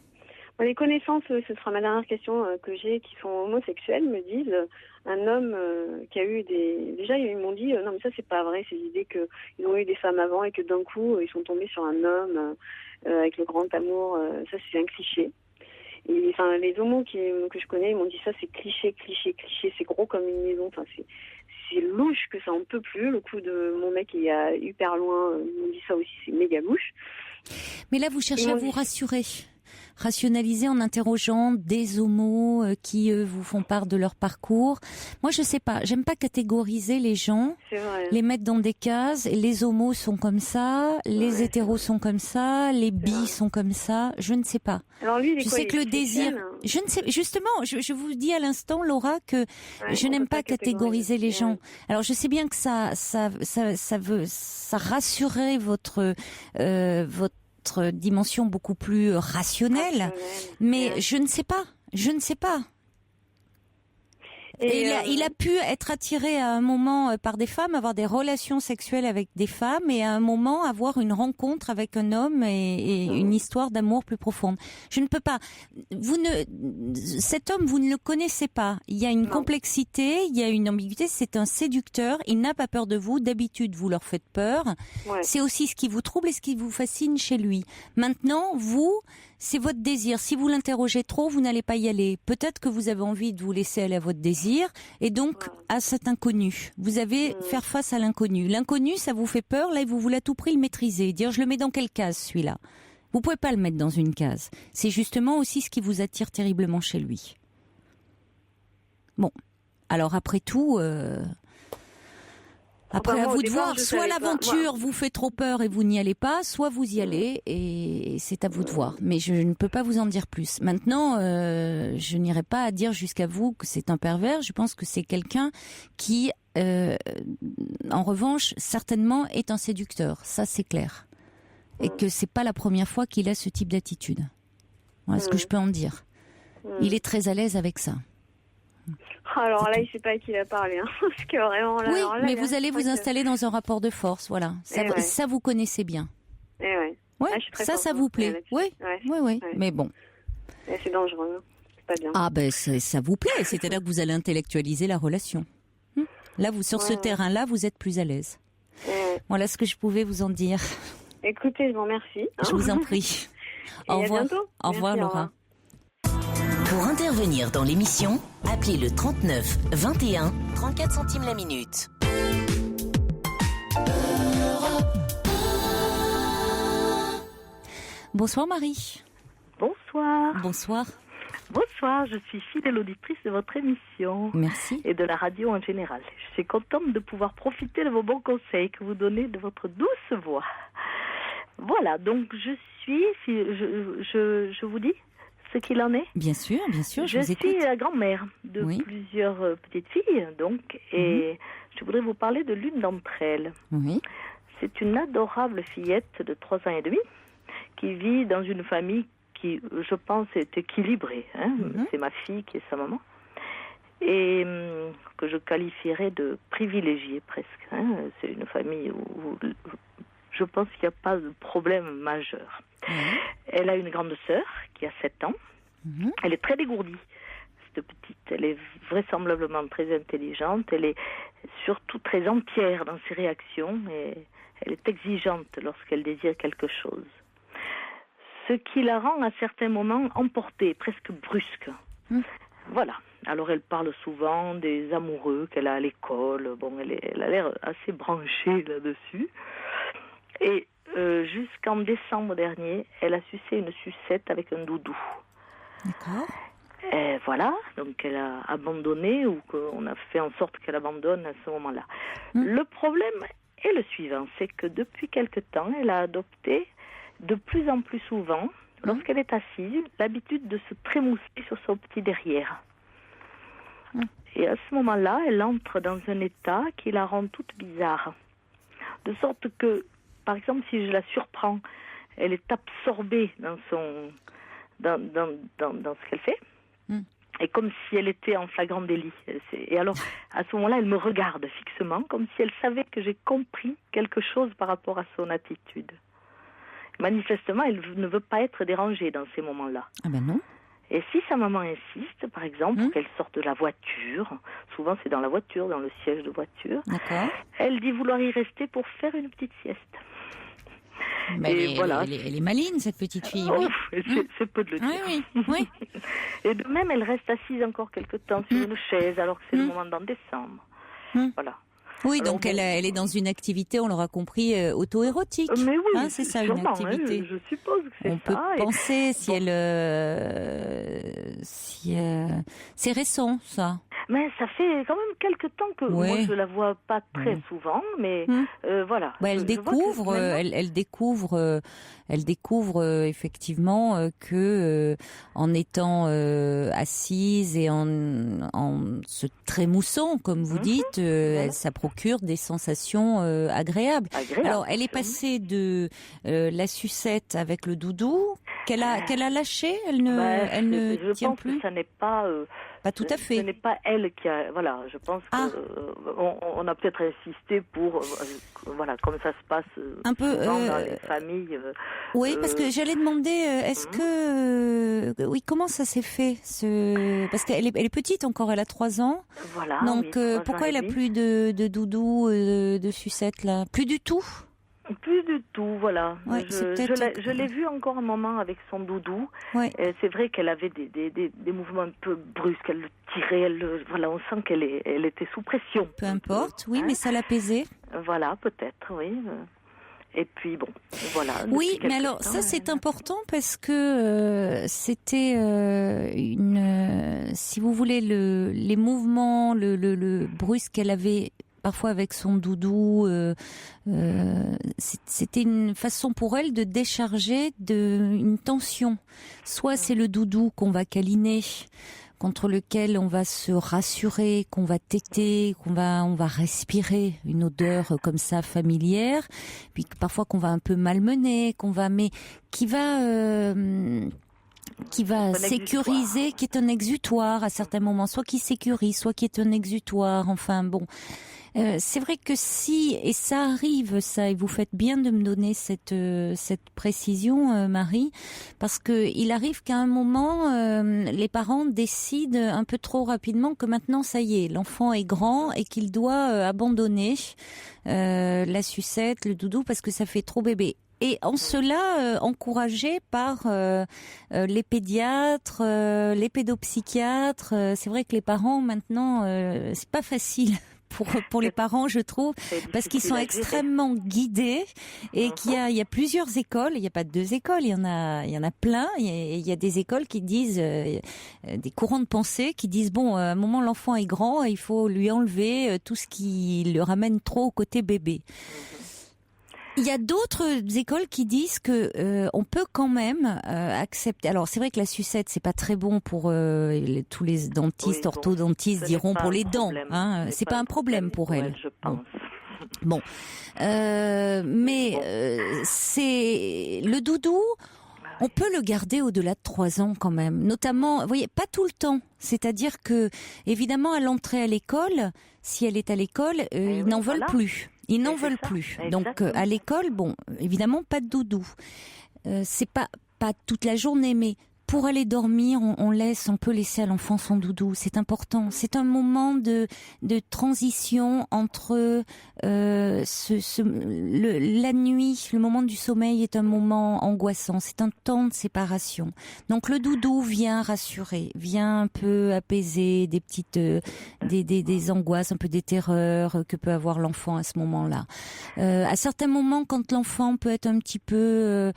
Speaker 4: Les connaissances, ce sera ma dernière question que j'ai, qui sont homosexuels, me disent un homme qui a eu des... Déjà, ils m'ont dit, non, mais ça, c'est pas vrai, c'est l'idée qu'ils ont eu des femmes avant et que d'un coup, ils sont tombés sur un homme avec le grand amour. Ça, c'est un cliché. Et, enfin, les homos que je connais, ils m'ont dit ça, c'est cliché, c'est gros comme une maison. Enfin, c'est louche que ça en peut plus. Le coup de mon mec, il est hyper loin. Ils m'ont dit ça aussi, c'est méga louche.
Speaker 1: Mais là, vous cherchez à vous rassurer. Rationaliser en interrogeant des homos qui vous font part de leur parcours. Moi, je sais pas. J'aime pas catégoriser les gens, les mettre dans des cases. Les homos sont comme ça, les hétéros sont comme ça, les bis sont comme ça. Je ne sais pas.
Speaker 4: Alors lui,
Speaker 1: je sais que le désir. Je ne sais. Justement, je vous dis à l'instant, Laura, que je n'aime pas catégoriser les gens. Alors, je sais bien que ça rassurerait votre votre dimension beaucoup plus rationnelle. Mais je ne sais pas. Et il a pu être attiré à un moment par des femmes, avoir des relations sexuelles avec des femmes, et à un moment avoir une rencontre avec un homme et une histoire d'amour plus profonde. Je ne peux pas. Cet homme, vous ne le connaissez pas. Il y a une complexité, il y a une ambiguïté. C'est un séducteur. Il n'a pas peur de vous. D'habitude, vous leur faites peur. Ouais. C'est aussi ce qui vous trouble et ce qui vous fascine chez lui. Maintenant, vous, c'est votre désir. Si vous l'interrogez trop, vous n'allez pas y aller. Peut-être que vous avez envie de vous laisser aller à votre désir et donc à cet inconnu. Vous avez faire face à l'inconnu. L'inconnu, ça vous fait peur. Là, vous voulez à tout prix le maîtriser. Dire, je le mets dans quelle case, celui-là? Vous pouvez pas le mettre dans une case. C'est justement aussi ce qui vous attire terriblement chez lui. Bon. Alors, après tout... Après, à vous de voir, soit l'aventure vous fait trop peur et vous n'y allez pas, soit vous y allez et c'est à vous de voir. Mais je ne peux pas vous en dire plus. Maintenant, je n'irai pas à dire jusqu'à vous que c'est un pervers. Je pense que c'est quelqu'un qui, en revanche, certainement est un séducteur. Ça, c'est clair. Et que c'est pas la première fois qu'il a ce type d'attitude. Voilà ce que je peux en dire. Il est très à l'aise avec ça.
Speaker 4: Alors là, il ne sait pas à qui il a parlé. Hein, parce que vraiment, là,
Speaker 1: oui,
Speaker 4: alors là,
Speaker 1: mais vous allez vous installer dans un rapport de force, voilà. Ça vous connaissez bien.
Speaker 4: Ouais.
Speaker 1: Ça vous plaît. Oui. Mais bon.
Speaker 4: C'est dangereux. C'est pas bien.
Speaker 1: Ah ben, ça vous plaît. C'est-à-dire que vous allez intellectualiser la relation. Là, sur ce terrain-là, vous êtes plus à l'aise. Voilà ce que je pouvais vous en dire.
Speaker 4: Écoutez, je vous remercie.
Speaker 1: Je vous en prie. Au revoir. Au revoir, Laura.
Speaker 2: Pour intervenir dans l'émission, appelez le 39 21 34 centimes la minute.
Speaker 1: Bonsoir Marie.
Speaker 5: Bonsoir.
Speaker 1: Bonsoir.
Speaker 5: Bonsoir, je suis fidèle auditrice de votre émission.
Speaker 1: Merci.
Speaker 5: Et de la radio en général. Je suis contente de pouvoir profiter de vos bons conseils que vous donnez de votre douce voix. Voilà, donc je vous dis ce qu'il en est.
Speaker 1: Bien sûr, je vous écoute.
Speaker 5: Je suis la grand-mère de plusieurs petites filles, donc, et je voudrais vous parler de l'une d'entre elles.
Speaker 1: Oui.
Speaker 5: C'est une adorable fillette de 3 ans et demi qui vit dans une famille qui, je pense, est équilibrée. C'est ma fille qui est sa maman. Et que je qualifierais de privilégiée presque. C'est une famille où je pense qu'il n'y a pas de problème majeur. Elle a une grande sœur qui a 7 ans. Elle est très dégourdie, cette petite. Elle est vraisemblablement très intelligente. Elle est surtout très entière dans ses réactions et elle est exigeante lorsqu'elle désire quelque chose. Ce qui la rend à certains moments emportée, presque brusque. Voilà. Alors elle parle souvent des amoureux qu'elle a à l'école. Bon, elle a l'air assez branchée là-dessus. Et jusqu'en décembre dernier, elle a sucé une sucette avec un doudou.
Speaker 1: D'accord.
Speaker 5: Et voilà, donc elle a abandonné ou qu'on a fait en sorte qu'elle abandonne à ce moment-là. Le problème est le suivant, c'est que depuis quelque temps, elle a adopté de plus en plus souvent, lorsqu'elle est assise, l'habitude de se trémousser sur son petit derrière. Et à ce moment-là, elle entre dans un état qui la rend toute bizarre. De sorte que, par exemple, si je la surprends, elle est absorbée dans ce qu'elle fait, et comme si elle était en flagrant délit. Et alors, à ce moment-là, elle me regarde fixement, comme si elle savait que j'ai compris quelque chose par rapport à son attitude. Manifestement, elle ne veut pas être dérangée dans ces moments-là.
Speaker 1: Ah ben non.
Speaker 5: Et si sa maman insiste, par exemple, pour qu'elle sorte de la voiture, souvent c'est dans la voiture, dans le siège de voiture, elle dit vouloir y rester pour faire une petite sieste.
Speaker 1: Mais elle est maligne, cette petite fille.
Speaker 5: C'est peu de le dire.
Speaker 1: Oui.
Speaker 5: Et de même, elle reste assise encore quelque temps sur une chaise, alors que c'est le moment d'en descendre. Voilà.
Speaker 1: Oui, alors, donc elle est dans une activité, on l'aura compris, auto-érotique.
Speaker 5: Mais oui,
Speaker 1: c'est ça,
Speaker 5: sûrement,
Speaker 1: une activité.
Speaker 5: Je suppose que c'est ça.
Speaker 1: On peut penser si elle... c'est récent, ça.
Speaker 5: Mais ça fait quand même quelque temps que moi je la vois pas très souvent, mais voilà.
Speaker 1: Elle découvre, elle découvre effectivement que en étant assise et en se trémoussant, comme vous dites, ça procure des sensations agréables. Alors, elle est passée de la sucette avec le doudou qu'elle a lâché. Elle ne
Speaker 5: je
Speaker 1: tient
Speaker 5: pense
Speaker 1: plus.
Speaker 5: Que ça n'est pas.
Speaker 1: Pas tout à fait.
Speaker 5: Ce n'est pas elle qui a. Voilà, je pense qu'on a peut-être insisté pour. Voilà, comme ça se passe
Speaker 1: un peu
Speaker 5: dans les familles.
Speaker 1: Oui, parce que j'allais demander, est-ce que. Oui, comment ça s'est fait parce qu'elle est petite encore, elle a 3 ans.
Speaker 5: Voilà.
Speaker 1: Donc, pourquoi elle a plus de doudou, de sucette, là? Plus du tout?
Speaker 5: Plus du tout, voilà.
Speaker 1: Ouais,
Speaker 5: je l'ai vue encore un moment avec son doudou.
Speaker 1: Ouais.
Speaker 5: C'est vrai qu'elle avait des mouvements un peu brusques, elle le tirait, voilà, on sent qu'elle était sous pression.
Speaker 1: Peu importe, oui, mais ça l'apaisait.
Speaker 5: Voilà, peut-être, oui. Et puis bon, voilà.
Speaker 1: Oui, mais alors ça c'est important parce que c'était si vous voulez, les mouvements, le brusque qu'elle avait parfois avec son doudou, c'était une façon pour elle de décharger une tension. Soit c'est le doudou qu'on va câliner, contre lequel on va se rassurer, qu'on va téter, on va respirer une odeur comme ça familière, puis parfois qu'on va un peu malmener, mais qui va sécuriser, qui est un exutoire à certains moments, soit qui sécurise, soit qui est un exutoire, enfin bon. C'est vrai que et ça arrive, ça, et vous faites bien de me donner cette précision, Marie, parce que il arrive qu'à un moment, les parents décident un peu trop rapidement que maintenant, ça y est, l'enfant est grand et qu'il doit abandonner la sucette, le doudou, parce que ça fait trop bébé. Et en cela, encouragé par les pédiatres, les pédopsychiatres, c'est vrai que les parents maintenant, c'est pas facile. Pour les parents, je trouve, parce qu'ils sont extrêmement guidés et qu'il y a plusieurs écoles. Il n'y a pas 2 écoles, il y en a plein. Il y a des écoles qui disent, des courants de pensée qui disent bon, à un moment l'enfant est grand, il faut lui enlever tout ce qui le ramène trop au côté bébé. Il y a d'autres écoles qui disent que on peut quand même accepter. Alors c'est vrai que la sucette c'est pas très bon pour tous les dentistes, orthodontistes diront pour les dents. Hein, c'est pas un problème pour elle.
Speaker 5: Je pense.
Speaker 1: Bon, mais c'est le doudou. On peut le garder au-delà de 3 ans quand même, notamment, vous voyez, pas tout le temps. C'est-à-dire que, évidemment, à l'entrée à l'école, si elle est à l'école, ils n'en veulent plus. Ils n'en veulent plus. Donc, à l'école, bon, évidemment, pas de doudou. C'est pas toute la journée, mais pour aller dormir, on peut laisser à l'enfant son doudou. C'est important. C'est un moment de transition entre la nuit. Le moment du sommeil est un moment angoissant. C'est un temps de séparation. Donc le doudou vient rassurer, vient un peu apaiser des petites des angoisses, un peu des terreurs que peut avoir l'enfant à ce moment-là. À certains moments, quand l'enfant peut être un petit peu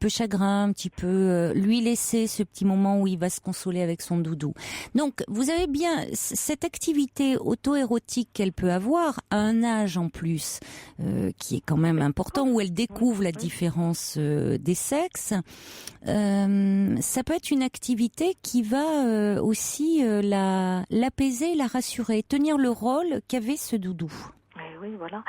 Speaker 1: chagrin, un petit peu lui laisser ce petit moment où il va se consoler avec son doudou. Donc, vous avez bien cette activité auto-érotique qu'elle peut avoir à un âge en plus, qui est quand même important, où elle découvre la différence des sexes. Ça peut être une activité qui va aussi l'apaiser, la rassurer, tenir le rôle qu'avait ce doudou.
Speaker 5: Oui, voilà.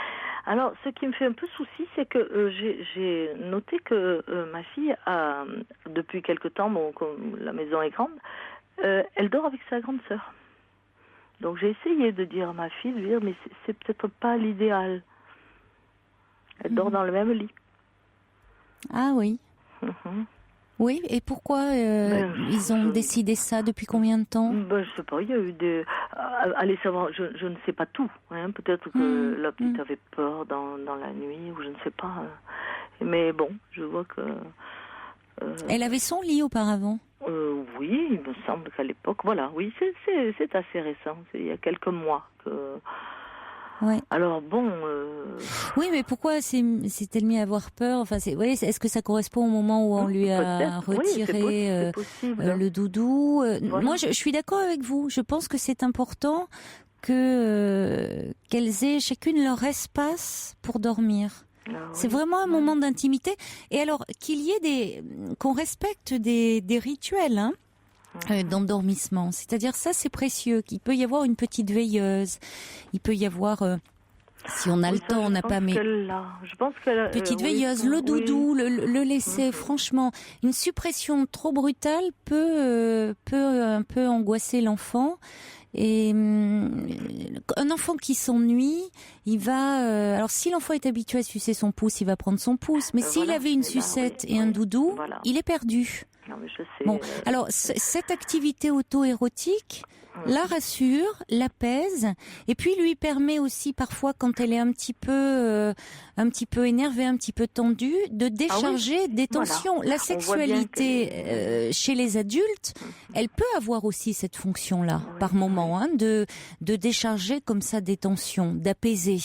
Speaker 5: Alors, ce qui me fait un peu souci, c'est que j'ai noté que ma fille a, depuis quelque temps, bon, comme la maison est grande, elle dort avec sa grande sœur. Donc, j'ai essayé de dire à ma fille, mais c'est peut-être pas l'idéal. Elle dort dans le même lit.
Speaker 1: Ah oui. Oui, et pourquoi ils ont décidé ça? Depuis combien de temps?
Speaker 5: Je sais pas, il y a eu des... Allez savoir, je ne sais pas tout. Hein. Peut-être que la petite avait peur dans la nuit, ou je ne sais pas. Mais bon, je vois que...
Speaker 1: Elle avait son lit auparavant?
Speaker 5: Oui, il me semble qu'à l'époque, voilà, oui, c'est assez récent. C'est il y a quelques mois que...
Speaker 1: Ouais.
Speaker 5: Alors bon.
Speaker 1: Oui, mais pourquoi s'est-elle mis à avoir peur? Enfin, vous voyez, est-ce que ça correspond au moment où on lui a retiré le doudou? Voilà. Moi, je suis d'accord avec vous. Je pense que c'est important qu'elles aient chacune leur espace pour dormir. C'est vraiment un moment d'intimité. Et alors qu'il y ait qu'on respecte des rituels, hein. D'endormissement, c'est-à-dire ça c'est précieux, qu'il peut y avoir une petite veilleuse, il peut y avoir si on a le temps, on n'a pas mais
Speaker 5: je pense que
Speaker 1: petite veilleuse, le doudou, le laisser, franchement, une suppression trop brutale peut un peu angoisser l'enfant. Et un enfant qui s'ennuie, il va... alors si l'enfant est habitué à sucer son pouce, il va prendre son pouce. Mais s'il avait une sucette et un doudou, il est perdu.
Speaker 5: Non, mais je sais,
Speaker 1: bon, alors cette activité auto-érotique la rassure, l'apaise, et puis lui permet aussi parfois, quand elle est un petit peu énervée, un petit peu tendue, de décharger des tensions. Voilà. La sexualité chez les adultes, elle peut avoir aussi cette fonction-là, par moment, hein, de décharger comme ça des tensions, d'apaiser.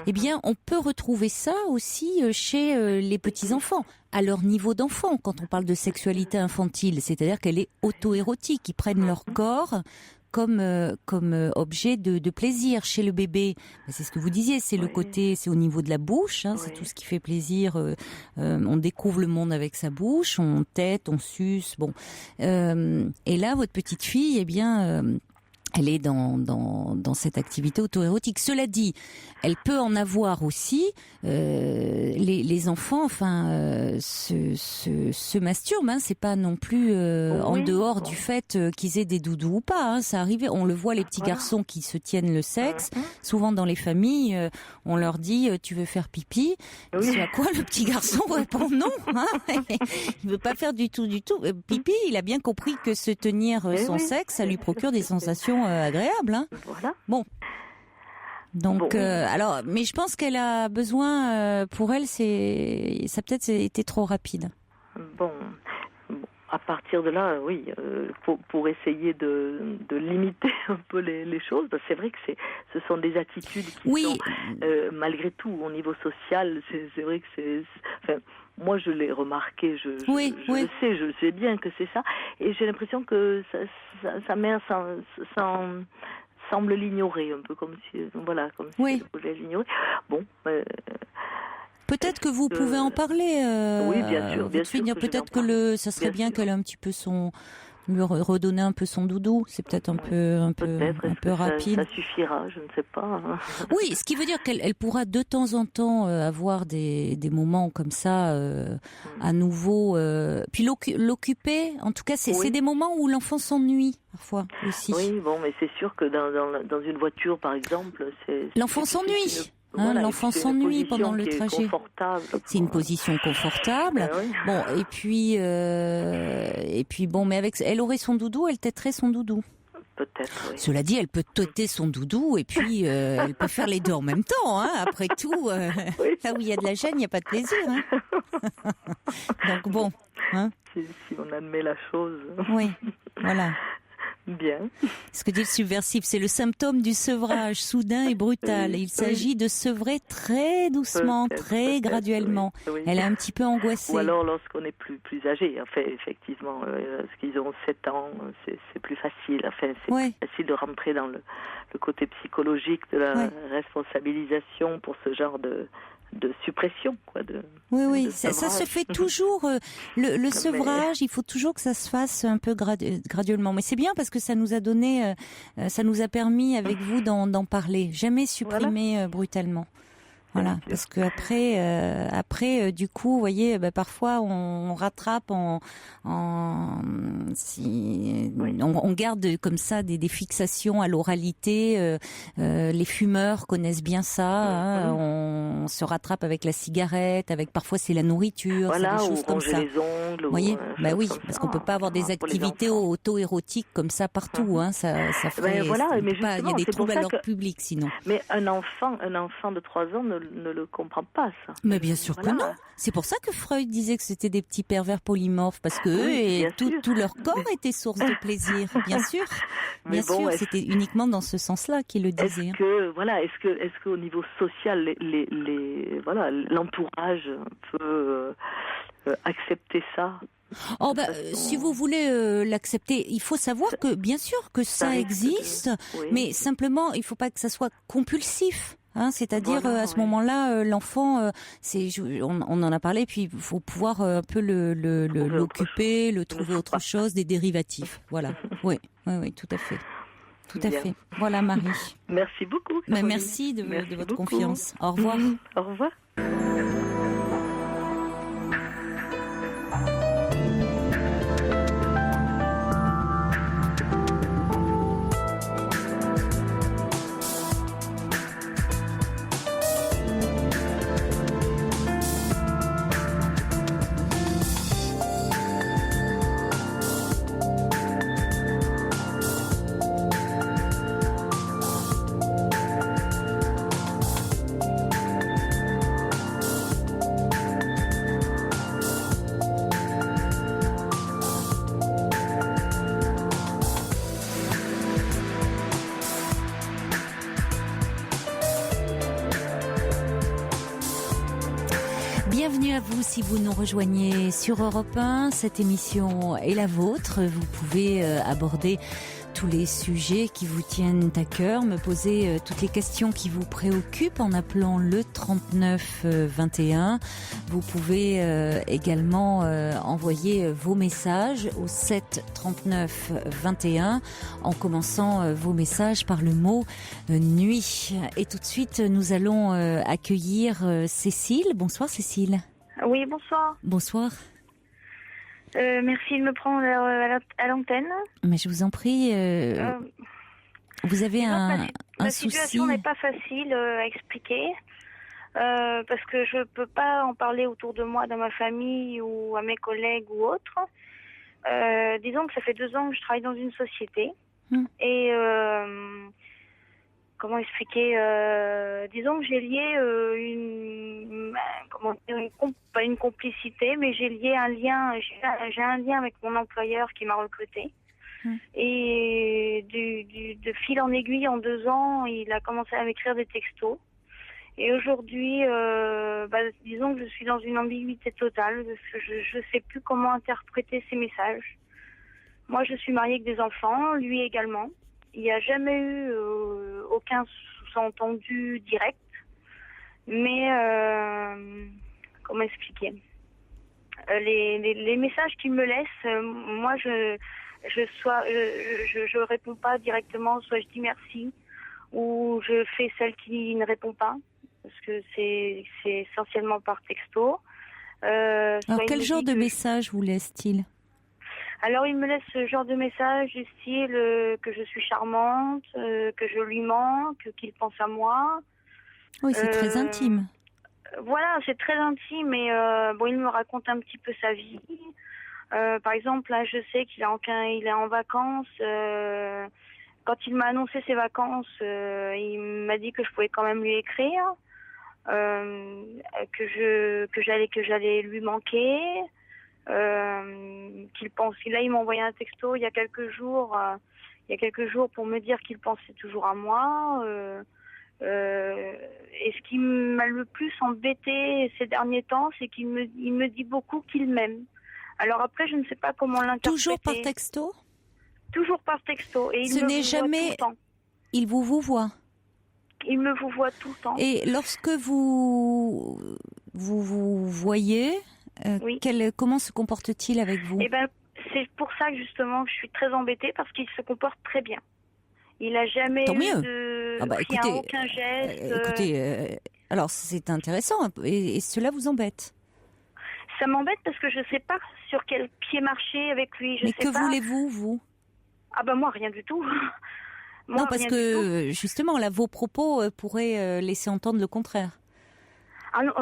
Speaker 1: Eh bien, on peut retrouver ça aussi chez les petits-enfants, à leur niveau d'enfant, quand on parle de sexualité infantile, c'est-à-dire qu'elle est auto-érotique, ils prennent leur corps comme objet de plaisir. Chez le bébé, c'est ce que vous disiez, c'est le côté, c'est au niveau de la bouche, hein, c'est tout ce qui fait plaisir. On découvre le monde avec sa bouche, on tète, on suce, bon. Et là, votre petite fille, eh bien, elle est dans cette activité auto-érotique. Cela dit, elle peut en avoir aussi. Les enfants, enfin, se masturbent. Hein, c'est pas non plus en dehors du fait qu'ils aient des doudous ou pas. Hein, ça arrive. On le voit, les petits garçons qui se tiennent le sexe. Souvent dans les familles, on leur dit tu veux faire pipi. C'est à quoi le petit garçon répond non. Hein, il veut pas faire du tout. Pipi, il a bien compris que se tenir son sexe, ça lui procure des sensations agréable, hein.
Speaker 5: Voilà.
Speaker 1: Bon. Donc, alors, mais je pense qu'elle a besoin, pour elle, ça peut-être été trop rapide.
Speaker 5: Bon, à partir de là, oui, pour essayer de limiter un peu les choses, c'est vrai que ce sont des attitudes qui sont, malgré tout, au niveau social, c'est vrai que enfin, moi, je l'ai remarqué, je le sais bien que c'est ça, et j'ai l'impression que sa mère semble l'ignorer, un peu comme si elle voulait l'ignorer. Bon,
Speaker 1: peut-être que vous pouvez en parler.
Speaker 5: Oui, bien sûr.
Speaker 1: Peut-être que ça serait bien qu'elle ait un petit peu lui redonner un peu son doudou, c'est peut-être un peu rapide.
Speaker 5: Ça suffira, je ne sais pas.
Speaker 1: Oui, ce qui veut dire qu'elle pourra de temps en temps avoir des moments comme ça à nouveau. Puis l'occuper, en tout cas, c'est des moments où l'enfant s'ennuie parfois aussi.
Speaker 5: Oui, bon, mais c'est sûr que dans une voiture, par exemple,
Speaker 1: l'enfant s'ennuie. L'enfant s'ennuie pendant le trajet. C'est une position confortable. Bon, et puis bon, mais elle aurait son doudou, elle têterait son doudou.
Speaker 5: Peut-être, oui.
Speaker 1: Cela dit, elle peut têter son doudou et puis elle peut faire les deux en même temps. Hein. Après tout, là où il y a de la gêne, il n'y a pas de plaisir. Hein. Donc bon. Hein.
Speaker 5: Si on admet la chose.
Speaker 1: Oui, voilà.
Speaker 5: Bien.
Speaker 1: Ce que dit le subversif, c'est le symptôme du sevrage soudain et brutal. Il s'agit de sevrer très doucement, très graduellement.
Speaker 5: Oui.
Speaker 1: Elle est un petit peu angoissée.
Speaker 5: Ou alors lorsqu'on est plus âgé. Enfin, effectivement, parce qu'ils ont 7 ans, c'est plus facile. Enfin, c'est plus facile de rentrer dans le côté psychologique de la responsabilisation pour ce genre de suppression, quoi.
Speaker 1: Oui, ça se fait toujours. Le sevrage, il faut toujours que ça se fasse un peu graduellement. Mais c'est bien parce que ça nous a donné, ça nous a permis avec vous d'en parler. Jamais supprimer brutalement. Voilà, parce que après, du coup, vous voyez, parfois on rattrape on garde comme ça des fixations à l'oralité. Les fumeurs connaissent bien ça. Hein, on se rattrape avec la cigarette, avec parfois c'est la nourriture, c'est des choses comme ça.
Speaker 5: Les ongles,
Speaker 1: vous voyez, oui, parce qu'on peut pas avoir des activités auto-érotiques comme ça partout. Hein, ça ferait.
Speaker 5: Mais
Speaker 1: il y a des troubles à l'ordre public sinon.
Speaker 5: Mais un enfant de 3 ans ne ne le comprend pas, ça.
Speaker 1: Mais bien sûr que non. C'est pour ça que Freud disait que c'était des petits pervers polymorphes, parce que eux et tout leur corps était source de plaisir, bien sûr. Bien sûr, c'était uniquement dans ce sens-là qu'il le disait.
Speaker 5: Est-ce qu'au niveau social, l'entourage peut accepter ça?
Speaker 1: Si vous voulez l'accepter, il faut savoir que bien sûr que ça existe, mais simplement il faut pas que ça soit compulsif. C'est-à-dire à ce moment-là, l'enfant, on en a parlé, puis il faut pouvoir un peu l'occuper, le trouver autre chose, des dérivatifs. Voilà. Oui, tout à fait. Tout à fait. Voilà, Marie.
Speaker 5: Merci beaucoup.
Speaker 1: Merci de votre confiance. Au revoir.
Speaker 5: Au revoir.
Speaker 1: Bienvenue à vous si vous nous rejoignez sur Europe 1. Cette émission est la vôtre. Vous pouvez aborder tous les sujets qui vous tiennent à cœur, me poser toutes les questions qui vous préoccupent en appelant le 39 21. Vous pouvez également envoyer vos messages au 7 39 21 en commençant vos messages par le mot nuit. Et tout de suite, nous allons accueillir Cécile. Bonsoir Cécile.
Speaker 6: Oui, bonsoir.
Speaker 1: Bonsoir.
Speaker 6: Merci de me prendre à l'antenne.
Speaker 1: Mais je vous en prie. Vous avez un souci.
Speaker 6: La situation n'est pas facile à expliquer parce que je peux pas en parler autour de moi, dans ma famille ou à mes collègues ou autres. Disons que ça fait 2 ans que je travaille dans une société et comment expliquer disons que j'ai lié pas une complicité, mais j'ai lié un lien. J'ai un lien avec mon employeur qui m'a recruté. Et de fil en aiguille, en 2 ans, il a commencé à m'écrire des textos. Et aujourd'hui, disons que je suis dans une ambiguïté totale parce que je sais plus comment interpréter ces messages. Moi, je suis mariée avec des enfants, lui également. Il n'y a jamais eu aucun sous-entendu direct, mais comment expliquer les messages qu'il me laisse, moi je réponds pas directement, soit je dis merci, ou je fais celle qui ne répond pas, parce que c'est essentiellement par texto.
Speaker 1: Alors quel genre de message vous laisse-t-il ?
Speaker 6: Alors, il me laisse ce genre de message du style que je suis charmante, que je lui manque, qu'il pense à moi.
Speaker 1: Oui, c'est très intime.
Speaker 6: Voilà, c'est très intime et il me raconte un petit peu sa vie. Par exemple, là, je sais qu'il est en vacances. Quand il m'a annoncé ses vacances, il m'a dit que je pouvais quand même lui écrire, que j'allais lui manquer. Qu'il pense. Là, il m'a envoyé un texto il y a quelques jours pour me dire qu'il pensait toujours à moi. Et ce qui m'a le plus embêté ces derniers temps, c'est qu'il me dit beaucoup qu'il m'aime. Alors après, je ne sais pas comment l'interpréter.
Speaker 1: Toujours par texto ?
Speaker 6: Toujours par texto. Et
Speaker 1: ce n'est jamais. Il vous voit.
Speaker 6: Il me vous voit tout le temps.
Speaker 1: Et lorsque vous voyez.
Speaker 6: Oui.
Speaker 1: Comment se comporte-t-il avec vous ?
Speaker 6: Eh ben, c'est pour ça que justement je suis très embêtée parce qu'il se comporte très bien. Il n'a jamais eu aucun geste.
Speaker 1: Alors c'est intéressant et cela vous embête ?
Speaker 6: Ça m'embête parce que je ne sais pas sur quel pied marcher avec lui.
Speaker 1: Mais que voulez-vous, vous ?
Speaker 6: Ah ben moi rien du tout.
Speaker 1: Non, parce que justement là vos propos pourraient laisser entendre le contraire.
Speaker 6: Ah non,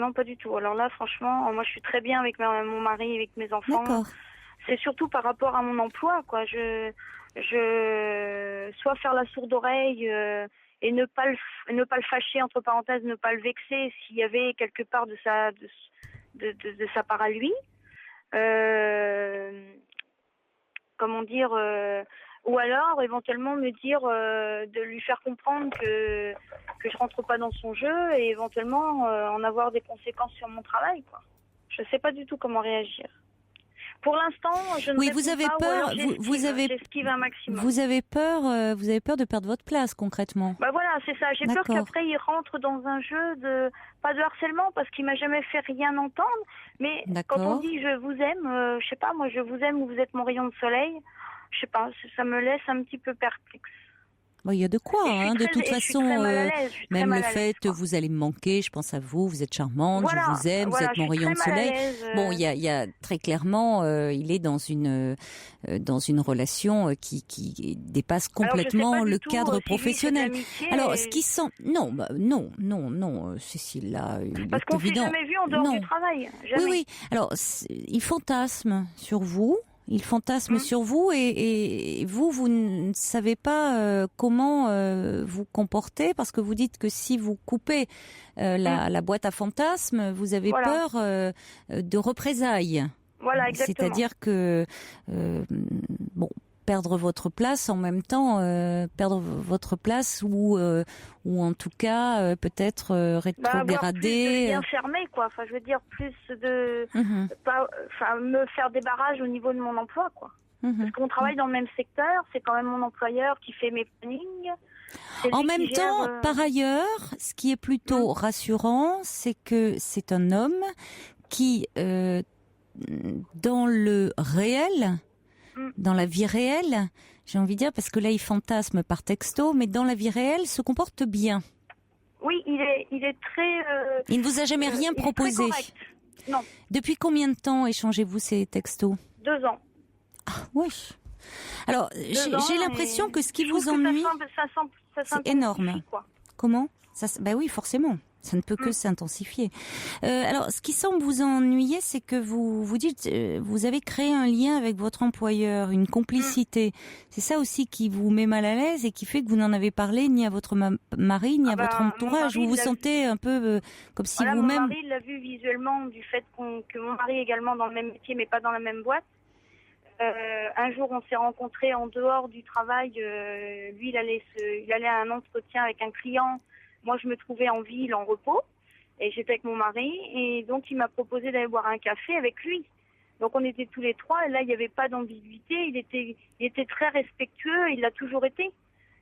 Speaker 6: non, pas du tout. Alors là, franchement, moi, je suis très bien avec mon mari, avec mes enfants.
Speaker 1: D'accord.
Speaker 6: c'est surtout par rapport à mon emploi, quoi. Je soit faire la sourde oreille et ne pas le fâcher, entre parenthèses, ne pas le vexer s'il y avait quelque part de sa part à lui. Comment dire, ou alors éventuellement me dire de lui faire comprendre que je rentre pas dans son jeu et éventuellement en avoir des conséquences sur mon travail, quoi. Je sais pas du tout comment réagir. Pour l'instant, je ne
Speaker 1: vous avez
Speaker 6: pas,
Speaker 1: peur,
Speaker 6: j'esquive un maximum.
Speaker 1: Vous avez peur de perdre votre place concrètement.
Speaker 6: Bah voilà, c'est ça. J'ai peur qu'après il rentre dans un jeu pas de harcèlement parce qu'il m'a jamais fait rien entendre, mais quand on dit je vous aime, je sais pas, moi je vous aime ou vous êtes mon rayon de soleil, je sais pas, ça me laisse un petit peu perplexe.
Speaker 1: Il y a de quoi, de toute façon, même le fait que vous allez me manquer, je pense à vous, vous êtes charmante,
Speaker 6: voilà,
Speaker 1: je vous aime, vous êtes mon rayon de soleil. Bon, il y a très clairement, il est dans une relation qui dépasse complètement le cadre professionnel. Alors, ce qui sent, non, Cécile, là,
Speaker 6: parce qu'on s'est jamais vu en dehors du travail. Jamais.
Speaker 1: Oui. Alors, il fantasme sur vous. Il fantasme sur vous et vous ne savez pas comment vous comporter parce que vous dites que si vous coupez la boîte à fantasmes, vous avez peur de représailles.
Speaker 6: Voilà, exactement.
Speaker 1: C'est-à-dire que perdre votre place en même temps, perdre votre place ou en tout cas peut-être rétrograder.
Speaker 6: Bien fermé, quoi. Enfin, je veux dire plus de, me faire des barrages au niveau de mon emploi, quoi. Parce qu'on travaille dans le même secteur, c'est quand même mon employeur qui fait mes plannings.
Speaker 1: En même temps, par ailleurs, ce qui est plutôt rassurant, c'est que c'est un homme qui, dans le réel, dans la vie réelle, j'ai envie de dire, parce que là il fantasme par texto, mais dans la vie réelle se comporte bien.
Speaker 6: Oui, il est très...
Speaker 1: il ne vous a jamais rien proposé.
Speaker 6: Non.
Speaker 1: Depuis combien de temps échangez-vous ces textos?
Speaker 6: 2 ans.
Speaker 1: Ah oui. Alors, j'ai l'impression que ce qui vous ennuie, c'est énorme.
Speaker 6: Quoi.
Speaker 1: Comment ça, bah oui, forcément. Ça ne peut que s'intensifier. Alors, ce qui semble vous ennuyer, c'est que vous dites, vous avez créé un lien avec votre employeur, une complicité. C'est ça aussi qui vous met mal à l'aise et qui fait que vous n'en avez parlé ni à votre mari, ni à votre entourage. Vous vous sentez un peu comme si vous-même...
Speaker 6: Mon mari l'a vu visuellement du fait que mon mari est également dans le même métier, mais pas dans la même boîte. Un jour, on s'est rencontrés en dehors du travail. Lui, il allait à un entretien avec un client. Moi, je me trouvais en ville, en repos, et j'étais avec mon mari, et donc il m'a proposé d'aller boire un café avec lui. Donc on était tous les trois, et là, il n'y avait pas d'ambiguïté, il était très respectueux, il l'a toujours été.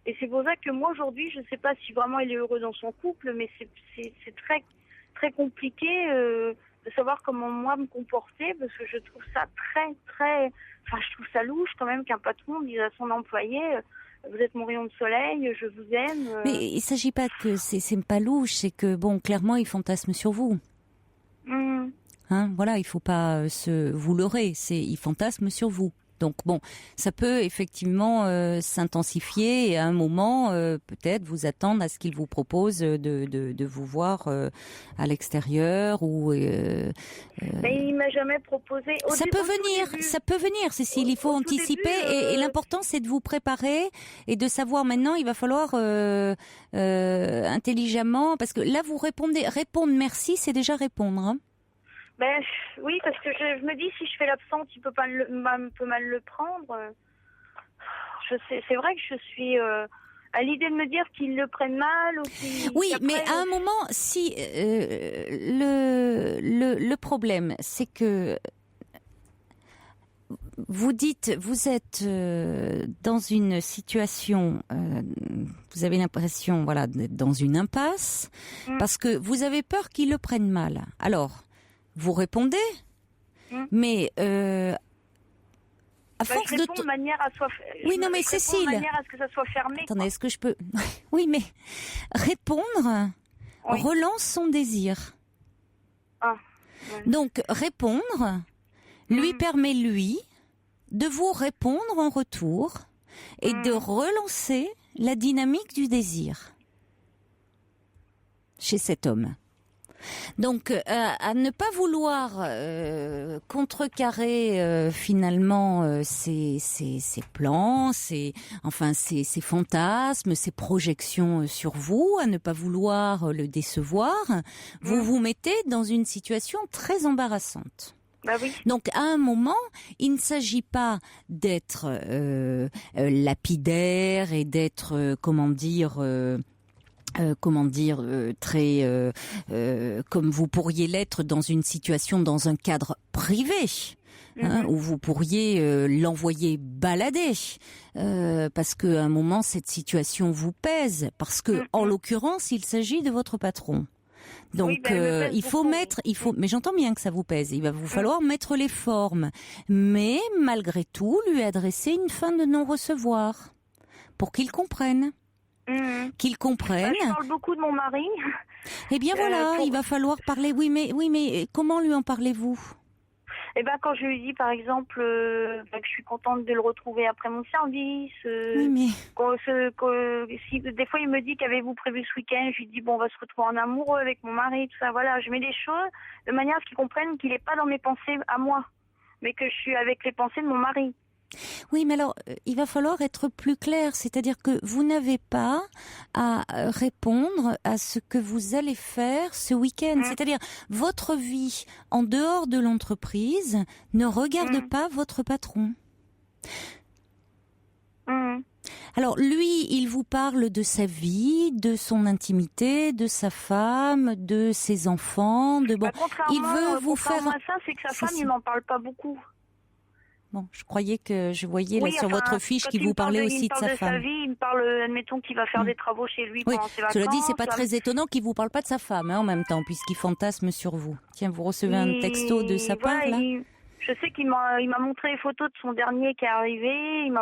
Speaker 6: Et c'est pour ça que moi, aujourd'hui, je ne sais pas si vraiment il est heureux dans son couple, mais c'est très, très compliqué de savoir comment moi me comporter, parce que je trouve ça très, très... Enfin, je trouve ça louche quand même qu'un patron dise à son employé... Vous êtes mon rayon de soleil, je vous aime.
Speaker 1: Mais il s'agit pas que c'est pas louche, c'est que bon, clairement, il fantasme sur vous. Voilà, il faut pas vous leurrer. Il fantasme sur vous. Donc bon, ça peut effectivement s'intensifier et à un moment peut-être vous attendre à ce qu'il vous propose de vous voir à l'extérieur ou.
Speaker 6: Mais il m'a jamais proposé.
Speaker 1: Ça peut venir, Cécile. Il faut anticiper et l'important c'est de vous préparer et de savoir maintenant. Il va falloir intelligemment parce que là vous répondre merci, c'est déjà répondre. Hein.
Speaker 6: Ben oui, parce que je me dis si je fais l'absente, il peut mal le prendre. C'est vrai que je suis à l'idée de me dire qu'ils le prennent mal ou
Speaker 1: oui, mais à un moment, si le problème, c'est que vous dites, vous êtes dans une situation, vous avez l'impression, voilà, d'être dans une impasse, parce que vous avez peur qu'ils le prennent mal. Alors. Vous répondez, mais à force
Speaker 6: je réponds de manière à soit.
Speaker 1: Oui, non, mais Cécile.
Speaker 6: De manière à ce que ça soit fermé.
Speaker 1: Attendez, est-ce que je peux Oui, mais répondre relance son désir. Donc répondre lui permet de vous répondre en retour et de relancer la dynamique du désir chez cet homme. Donc, à ne pas vouloir contrecarrer finalement ces plans, ces fantasmes, ces projections sur vous, à ne pas vouloir le décevoir, vous vous mettez dans une situation très embarrassante.
Speaker 6: Bah oui.
Speaker 1: Donc, à un moment, il ne s'agit pas d'être lapidaire et d'être, très comme vous pourriez l'être dans une situation, dans un cadre privé, où vous pourriez l'envoyer balader, parce qu'à un moment cette situation vous pèse, parce que en l'occurrence il s'agit de votre patron. Donc il faut mais j'entends bien que ça vous pèse. Il va vous falloir mettre les formes, mais malgré tout lui adresser une fin de non-recevoir pour qu'il comprenne. Qu'il comprenne.
Speaker 6: Je parle beaucoup de mon mari.
Speaker 1: Eh bien voilà, il va falloir parler. Oui, mais comment lui en parlez-vous?
Speaker 6: Eh ben quand je lui dis par exemple que je suis contente de le retrouver après mon service.
Speaker 1: Oui, mais
Speaker 6: si des fois il me dit qu'avez-vous prévu ce week-end, je lui dis bon on va se retrouver en amoureux avec mon mari, tout ça. Voilà, je mets les choses de manière à ce qu'il comprenne qu'il n'est pas dans mes pensées à moi, mais que je suis avec les pensées de mon mari.
Speaker 1: Oui, mais alors, il va falloir être plus clair, c'est-à-dire que vous n'avez pas à répondre à ce que vous allez faire ce week-end. C'est-à-dire, votre vie en dehors de l'entreprise ne regarde pas votre patron. Alors, lui, il vous parle de sa vie, de son intimité, de sa femme, de ses enfants, il veut vous faire...
Speaker 6: Contrairement à ça, c'est que sa femme, il m'en parle pas beaucoup.
Speaker 1: Bon, je croyais que je voyais là sur votre fiche qu'il vous parlait aussi de sa femme.
Speaker 6: Sa vie, il me parle, admettons qu'il va faire des travaux chez lui pendant ses vacances.
Speaker 1: Cela dit, c'est pas très étonnant qu'il vous parle pas de sa femme en même temps, puisqu'il fantasme sur vous. Tiens, vous recevez un texto de sa part là.
Speaker 6: Je sais qu'il m'a montré les photos de son dernier qui est arrivé. Il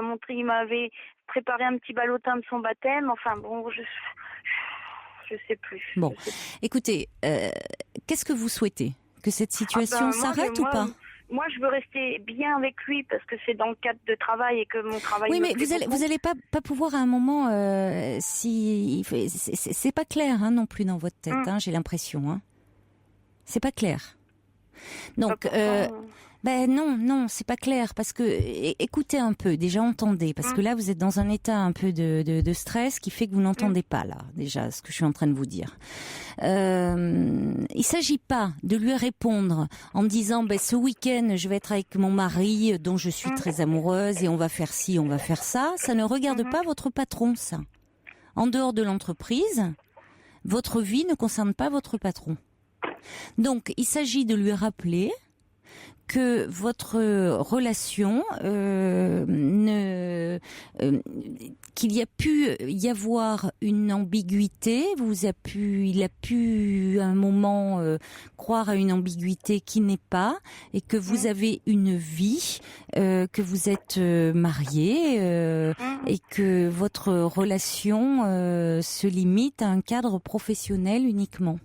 Speaker 6: m'avait préparé un petit ballotin de son baptême. Enfin bon, je sais plus.
Speaker 1: Bon, écoutez, qu'est-ce que vous souhaitez? Que cette situation s'arrête ou pas?
Speaker 6: Moi, je veux rester bien avec lui parce que c'est dans le cadre de travail et que mon travail.
Speaker 1: Oui, mais vous allez pas pouvoir à un moment c'est pas clair non plus dans votre tête. J'ai l'impression. C'est pas clair. Donc. Non, c'est pas clair parce que écoutez un peu, déjà entendez, parce que là vous êtes dans un état un peu de stress qui fait que vous n'entendez pas là déjà ce que je suis en train de vous dire. Il s'agit pas de lui répondre en disant ce week-end je vais être avec mon mari dont je suis très amoureuse et on va faire ci, on va faire ça. Ça ne regarde pas votre patron, ça. En dehors de l'entreprise, votre vie ne concerne pas votre patron. Donc il s'agit de lui rappeler que votre relation qu'il y a pu y avoir une ambiguïté, il a pu à un moment croire à une ambiguïté qui n'est pas, et que vous avez une vie, que vous êtes mariés et que votre relation se limite à un cadre professionnel uniquement.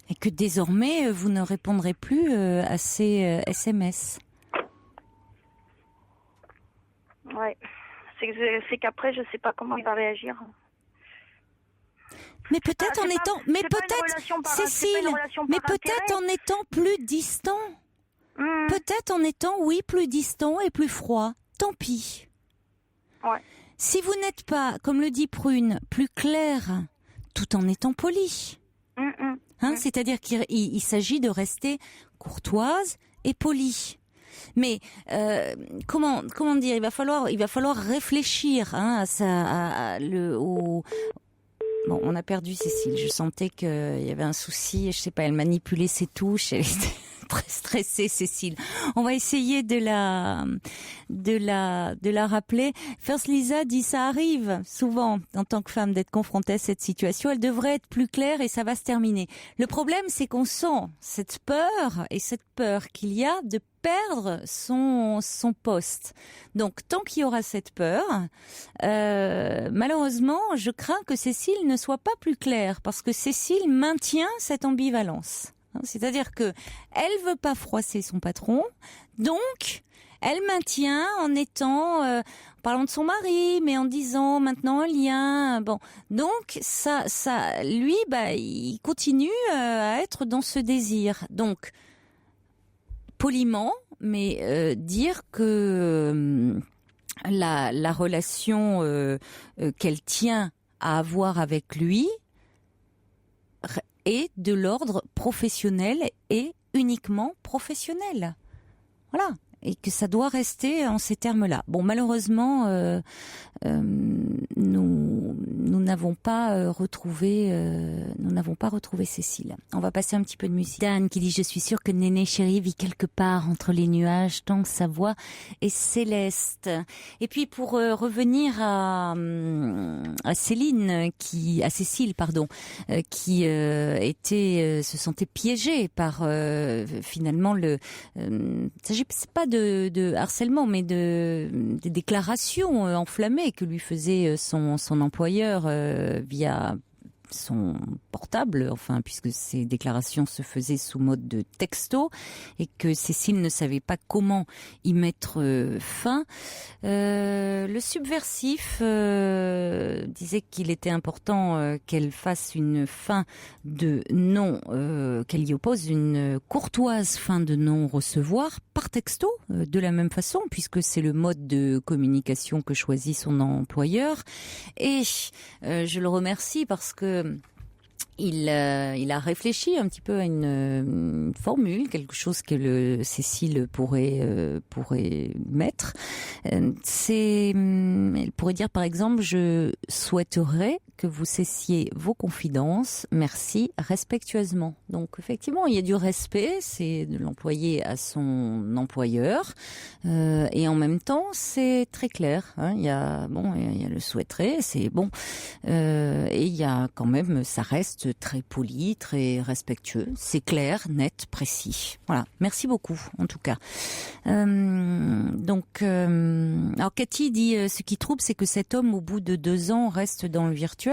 Speaker 1: Et que désormais, vous ne répondrez plus à ces SMS.
Speaker 6: Ouais. C'est qu'après, je sais pas comment il va réagir.
Speaker 1: Mais peut-être en étant... Mais peut-être, Cécile, mais peut-être en étant plus distant. Peut-être en étant, oui, plus distant et plus froid. Tant pis.
Speaker 6: Ouais.
Speaker 1: Si vous n'êtes pas, comme le dit Prune, plus clair, tout en étant poli. C'est-à-dire qu'il s'agit de rester courtoise et polie. Mais comment dire, il va falloir réfléchir à ça, Bon, on a perdu Cécile. Je sentais qu'il y avait un souci. Je sais pas, elle manipulait ses touches. Elle était très stressée, Cécile. On va essayer de la rappeler. First Lisa dit ça arrive souvent en tant que femme d'être confrontée à cette situation. Elle devrait être plus claire et ça va se terminer. Le problème, c'est qu'on sent cette peur qu'il y a de perdre son poste. Donc, tant qu'il y aura cette peur, malheureusement, je crains que Cécile ne soit pas plus claire parce que Cécile maintient cette ambivalence. C'est-à-dire que elle veut pas froisser son patron, donc elle maintient en étant, en parlant de son mari, mais en disant maintenant un lien. Bon, donc ça, lui, il continue à être dans ce désir. Donc, poliment, mais dire que la relation qu'elle tient à avoir avec lui est de l'ordre professionnel et uniquement professionnel. Voilà. Et que ça doit rester en ces termes-là. Bon, malheureusement, nous n'avons pas retrouvé Cécile. On va passer un petit peu de musique. Dan qui dit: je suis sûre que Néné chérie vit quelque part entre les nuages, tant que sa voix est céleste. Et puis pour revenir à Cécile, qui se sentait piégée par finalement il ne s'agit pas de harcèlement, mais des déclarations enflammées que lui faisait son employeur via son portable, enfin, puisque ces déclarations se faisaient sous mode de texto, et que Cécile ne savait pas comment y mettre fin. Le subversif disait qu'il était important qu'elle fasse une fin de non, qu'elle y oppose une courtoise fin de non-recevoir par texto, de la même façon, puisque c'est le mode de communication que choisit son employeur. Et je le remercie parce que il a réfléchi un petit peu à une formule, quelque chose que Cécile pourrait mettre. Elle pourrait dire par exemple: je souhaiterais que vous cessiez vos confidences, merci, respectueusement. Donc effectivement, il y a du respect, c'est de l'employé à son employeur, et en même temps, c'est très clair. Il y a le souhaiterait, c'est bon, et il y a quand même, ça reste très poli, très respectueux, c'est clair, net, précis. Voilà, merci beaucoup en tout cas. Alors Cathy dit: ce qui trouble, c'est que cet homme, au bout de 2 ans, reste dans le virtuel.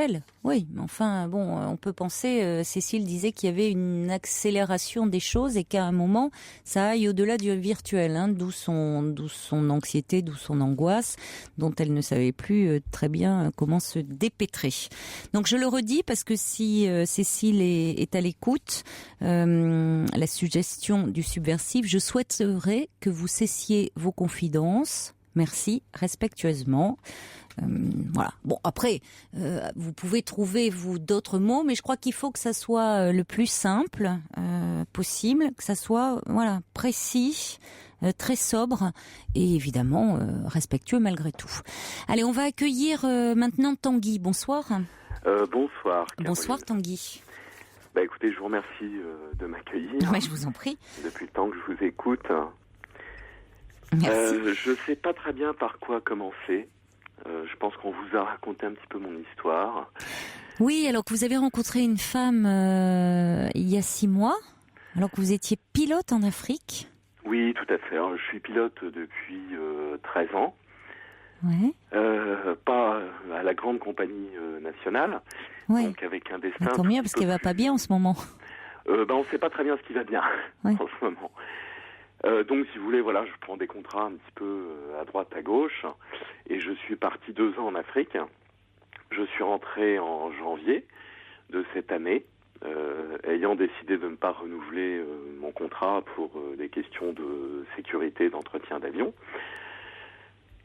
Speaker 1: Oui, mais enfin, bon, on peut penser, Cécile disait qu'il y avait une accélération des choses et qu'à un moment, ça aille au-delà du virtuel, d'où son anxiété, d'où son angoisse, dont elle ne savait plus très bien comment se dépêtrer. Donc je le redis, parce que si Cécile est à l'écoute, la suggestion du subversif: je souhaiterais que vous cessiez vos confidences, merci, respectueusement. Voilà. Bon, après, vous pouvez trouver d'autres mots, mais je crois qu'il faut que ça soit le plus simple possible, que ça soit précis, très sobre et évidemment respectueux malgré tout. Allez, on va accueillir maintenant Tanguy. Bonsoir.
Speaker 7: Bonsoir. Caroline.
Speaker 1: Bonsoir Tanguy.
Speaker 7: Écoutez, je vous remercie de m'accueillir.
Speaker 1: Mais je vous en prie.
Speaker 7: Depuis le temps que je vous écoute.
Speaker 1: Merci.
Speaker 7: Je ne sais pas très bien par quoi commencer. Je pense qu'on vous a raconté un petit peu mon histoire.
Speaker 1: Oui, alors que vous avez rencontré une femme il y a 6 mois, alors que vous étiez pilote en Afrique.
Speaker 7: Oui, tout à fait. Alors, je suis pilote depuis 13 ans.
Speaker 1: Ouais.
Speaker 7: Pas à la grande compagnie nationale, donc avec un destin...
Speaker 1: Tant mieux, parce qu'elle va pas bien en ce moment.
Speaker 7: On ne sait pas très bien ce qui va bien en ce moment. Donc, si vous voulez, voilà, je prends des contrats un petit peu à droite, à gauche, et je suis parti 2 ans en Afrique. Je suis rentré en janvier de cette année, ayant décidé de ne pas renouveler mon contrat pour des questions de sécurité, d'entretien d'avion.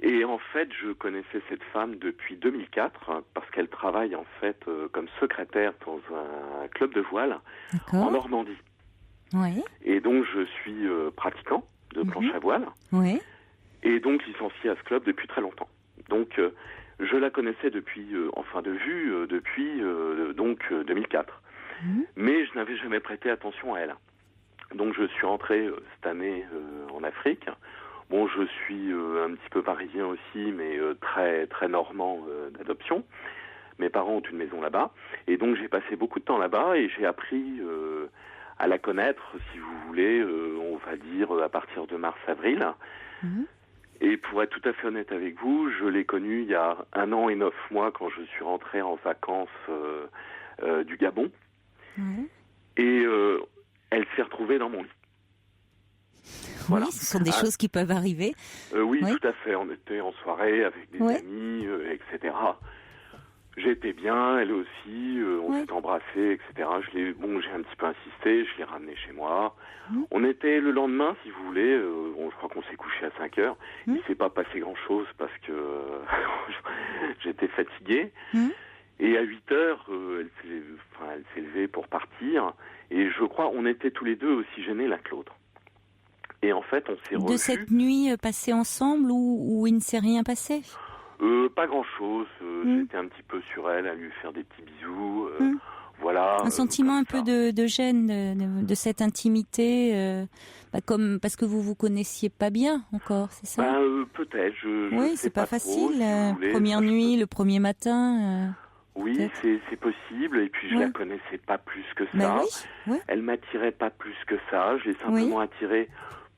Speaker 7: Et en fait, je connaissais cette femme depuis 2004, parce qu'elle travaille en fait comme secrétaire dans un club de voile en Normandie.
Speaker 1: Oui.
Speaker 7: Et donc, je suis pratiquant de planche à voile.
Speaker 1: Oui.
Speaker 7: Et donc, licencié à ce club depuis très longtemps. Donc, je la connaissais depuis, depuis 2004. Mais je n'avais jamais prêté attention à elle. Donc, je suis rentré cette année en Afrique. Bon, je suis un petit peu parisien aussi, mais très, très normand d'adoption. Mes parents ont une maison là-bas. Et donc, j'ai passé beaucoup de temps là-bas et j'ai appris... à la connaître, si vous voulez, on va dire à partir de mars-avril. Et pour être tout à fait honnête avec vous, je l'ai connue il y a 1 an et 9 mois quand je suis rentré en vacances du Gabon. Et elle s'est retrouvée dans mon lit. Voilà.
Speaker 1: Oui, ce sont des choses qui peuvent arriver.
Speaker 7: Oui, tout à fait. On était en soirée avec des amis, etc. J'étais bien, elle aussi, on s'est embrassés, etc. J'ai un petit peu insisté, je l'ai ramené chez moi. On était le lendemain, si vous voulez, je crois qu'on s'est couché à 5 heures. Il s'est pas passé grand-chose parce que j'étais fatigué. Et à 8 heures, elle s'est levée pour partir. Et je crois on était tous les deux aussi gênés l'un que l'autre. Et en fait, on s'est revus.
Speaker 1: De cette nuit passée ensemble où il ne s'est rien passé ?
Speaker 7: Pas grand-chose. J'étais un petit peu sur elle, à lui faire des petits bisous. Voilà.
Speaker 1: Un sentiment un peu de gêne de cette intimité, parce que vous connaissiez pas bien encore, c'est ça ?
Speaker 7: Peut-être.
Speaker 1: Oui, c'est pas facile. Première nuit, le premier matin.
Speaker 7: Oui, c'est possible. Et puis je la connaissais pas plus que ça. Elle m'attirait pas plus que ça. Je l'ai simplement attirée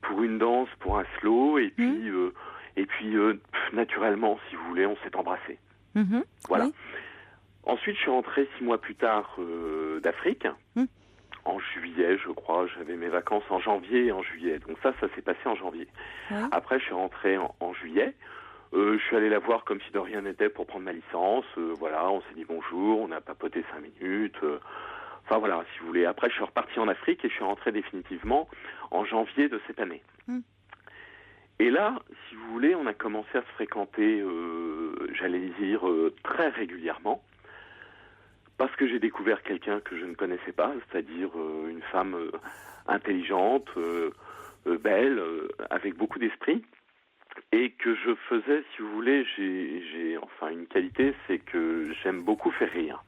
Speaker 7: pour une danse, pour un slow, et puis naturellement, si vous voulez, on s'est embrassés. Voilà. Ensuite, je suis rentré 6 mois plus tard d'Afrique, en juillet, je crois. J'avais mes vacances en janvier et en juillet. Donc ça s'est passé en janvier. Après, je suis rentré en juillet. Je suis allé la voir comme si de rien n'était pour prendre ma licence. Voilà, on s'est dit bonjour, on a papoté 5 minutes. Enfin voilà, si vous voulez. Après, je suis reparti en Afrique et je suis rentré définitivement en janvier de cette année. Et là, si vous voulez, on a commencé à se fréquenter, j'allais dire, très régulièrement. Parce que j'ai découvert quelqu'un que je ne connaissais pas, c'est-à-dire une femme intelligente, belle, avec beaucoup d'esprit. Et que je faisais, si vous voulez, j'ai une qualité, c'est que j'aime beaucoup faire rire.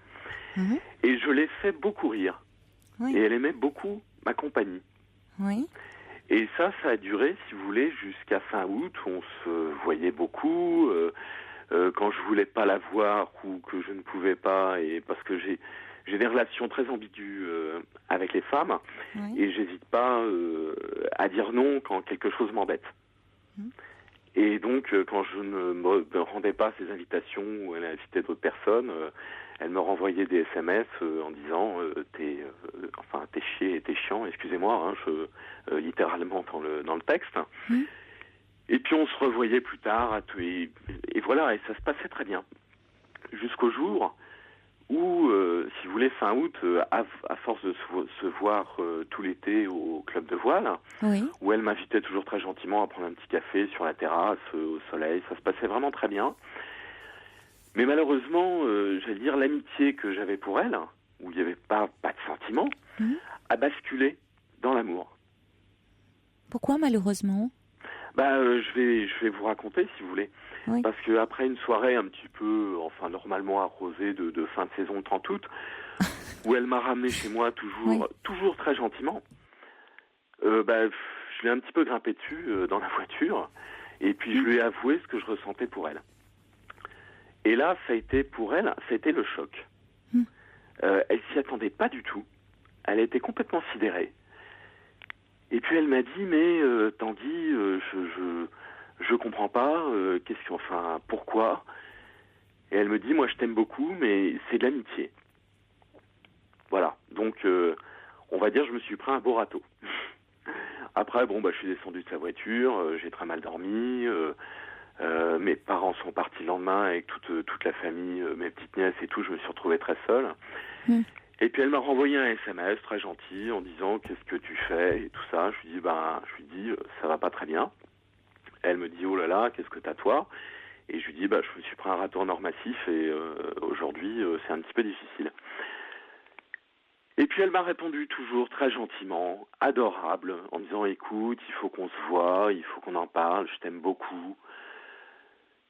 Speaker 7: Et je l'ai fait beaucoup rire. Et elle aimait beaucoup ma compagnie. Et ça a duré, si vous voulez, jusqu'à fin août. On se voyait beaucoup. Quand je voulais pas la voir ou que je ne pouvais pas, et parce que j'ai des relations très ambiguës avec les femmes, et j'hésite pas à dire non quand quelque chose m'embête. Et donc, quand je ne me rendais pas à ces invitations où elle invitait d'autres personnes, elle me renvoyait des SMS en disant t'es chier et t'es chiant, excusez-moi, littéralement dans le texte. Et puis on se revoyait plus tard, et voilà, et ça se passait très bien. Jusqu'au jour où, si vous voulez, fin août, à force de se voir tout l'été au club de voile, où elle m'invitait toujours très gentiment à prendre un petit café sur la terrasse, au soleil, ça se passait vraiment très bien. Mais malheureusement, j'allais dire, l'amitié que j'avais pour elle, où il n'y avait pas de sentiment, a basculé dans l'amour.
Speaker 1: Pourquoi malheureusement ?
Speaker 7: Je vais vous raconter, si vous voulez. Parce qu'après une soirée un petit peu, normalement arrosée de fin de saison, le 30 août, où elle m'a ramené chez moi toujours très gentiment, je l'ai un petit peu grimpé dessus dans la voiture, et puis je lui ai avoué ce que je ressentais pour elle. Et là, ça a été le choc. Elle s'y attendait pas du tout. Elle a été complètement sidérée. Et puis elle m'a dit, mais Tanguy, je comprends pas, pourquoi ? Et elle me dit, moi je t'aime beaucoup, mais c'est de l'amitié. Voilà, donc on va dire je me suis pris un beau râteau. Après, je suis descendu de sa voiture, j'ai très mal dormi, mes parents sont partis le lendemain avec toute la famille, mes petites nièces et tout, je me suis retrouvé très seul. Et puis elle m'a renvoyé un SMS très gentil en disant qu'est-ce que tu fais et tout ça. Je lui dis ça va pas très bien. Elle me dit oh là là, qu'est-ce que t'as toi ? Et je lui dis je me suis pris un râteau massif et aujourd'hui c'est un petit peu difficile. Et puis elle m'a répondu toujours très gentiment, adorable, en disant écoute, il faut qu'on se voie, il faut qu'on en parle, je t'aime beaucoup,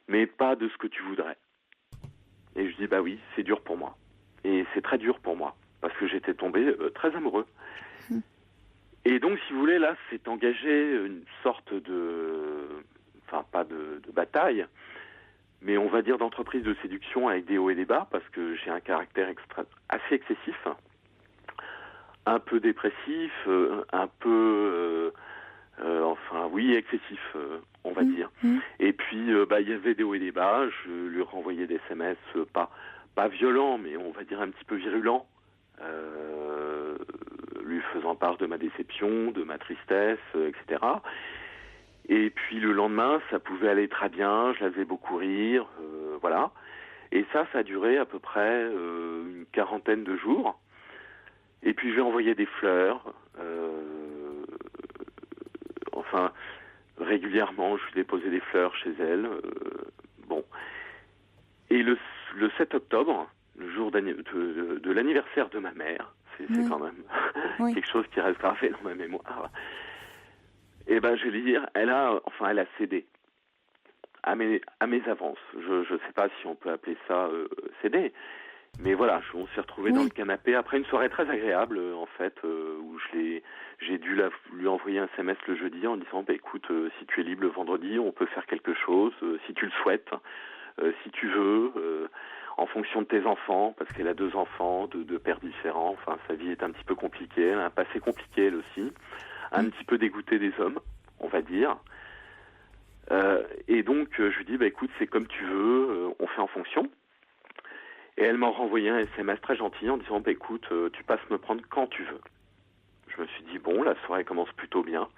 Speaker 7: mais pas de ce que tu voudrais. Et je dis oui, c'est dur pour moi. Et c'est très dur pour moi, parce que j'étais tombé très amoureux. Et donc, si vous voulez, là, s'est engagé une sorte pas de bataille, mais on va dire d'entreprise de séduction avec des hauts et des bas, parce que j'ai un caractère assez excessif, un peu dépressif, un peu, excessif, on va dire. Et puis, il y avait des hauts et des bas, je lui renvoyais des SMS, pas violent, mais on va dire un petit peu virulent, lui faisant part de ma déception, de ma tristesse, etc. Et puis le lendemain, ça pouvait aller très bien, je la faisais beaucoup rire, voilà. Et ça a duré à peu près une quarantaine de jours. Et puis je lui ai envoyé des fleurs, enfin, régulièrement, je lui déposais des fleurs chez elle. Bon. Et le 7 octobre, le jour de l'anniversaire de ma mère, c'est quand même quelque chose qui reste gravé dans ma mémoire. Et ben, je vais lui dire, elle a cédé à mes avances. Je sais pas si on peut appeler ça céder, mais voilà, on s'est retrouvés dans le canapé après une soirée très agréable en fait, où j'ai dû lui envoyer un SMS le jeudi en disant, bah écoute, si tu es libre le vendredi, on peut faire quelque chose, si tu le souhaites, si tu veux. En fonction de tes enfants, parce qu'elle a 2 enfants, de pères différents, enfin sa vie est un petit peu compliquée, elle a un passé compliqué elle aussi, un petit peu dégoûtée des hommes, on va dire. Et donc je lui dis, bah écoute, c'est comme tu veux, on fait en fonction. Et elle m'a renvoyé un SMS très gentil en disant, bah écoute, tu passes me prendre quand tu veux. Je me suis dit, bon, la soirée commence plutôt bien.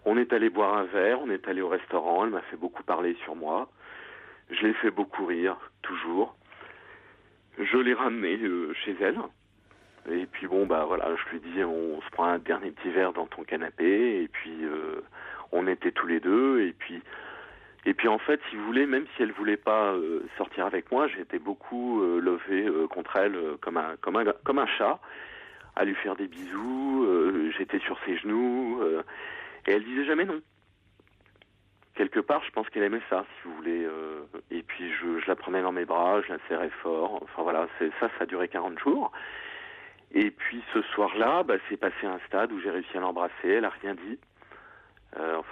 Speaker 7: On est allé boire un verre, on est allé au restaurant, elle m'a fait beaucoup parler sur moi. Je l'ai fait beaucoup rire, toujours. Je l'ai ramené chez elle. Et puis bon, bah voilà, je lui dis, on se prend un dernier petit verre dans ton canapé. Et puis on était tous les deux. Et puis en fait, si vous voulez, même si elle voulait pas sortir avec moi, j'étais beaucoup levé contre elle comme un chat, à lui faire des bisous. J'étais sur ses genoux. Et elle disait jamais non. Quelque part, je pense qu'elle aimait ça, si vous voulez. Et puis, je la prenais dans mes bras, je la serrais fort. Enfin, voilà, ça a duré 40 jours. Et puis, ce soir-là, c'est passé à un stade où j'ai réussi à l'embrasser. Elle n'a rien dit.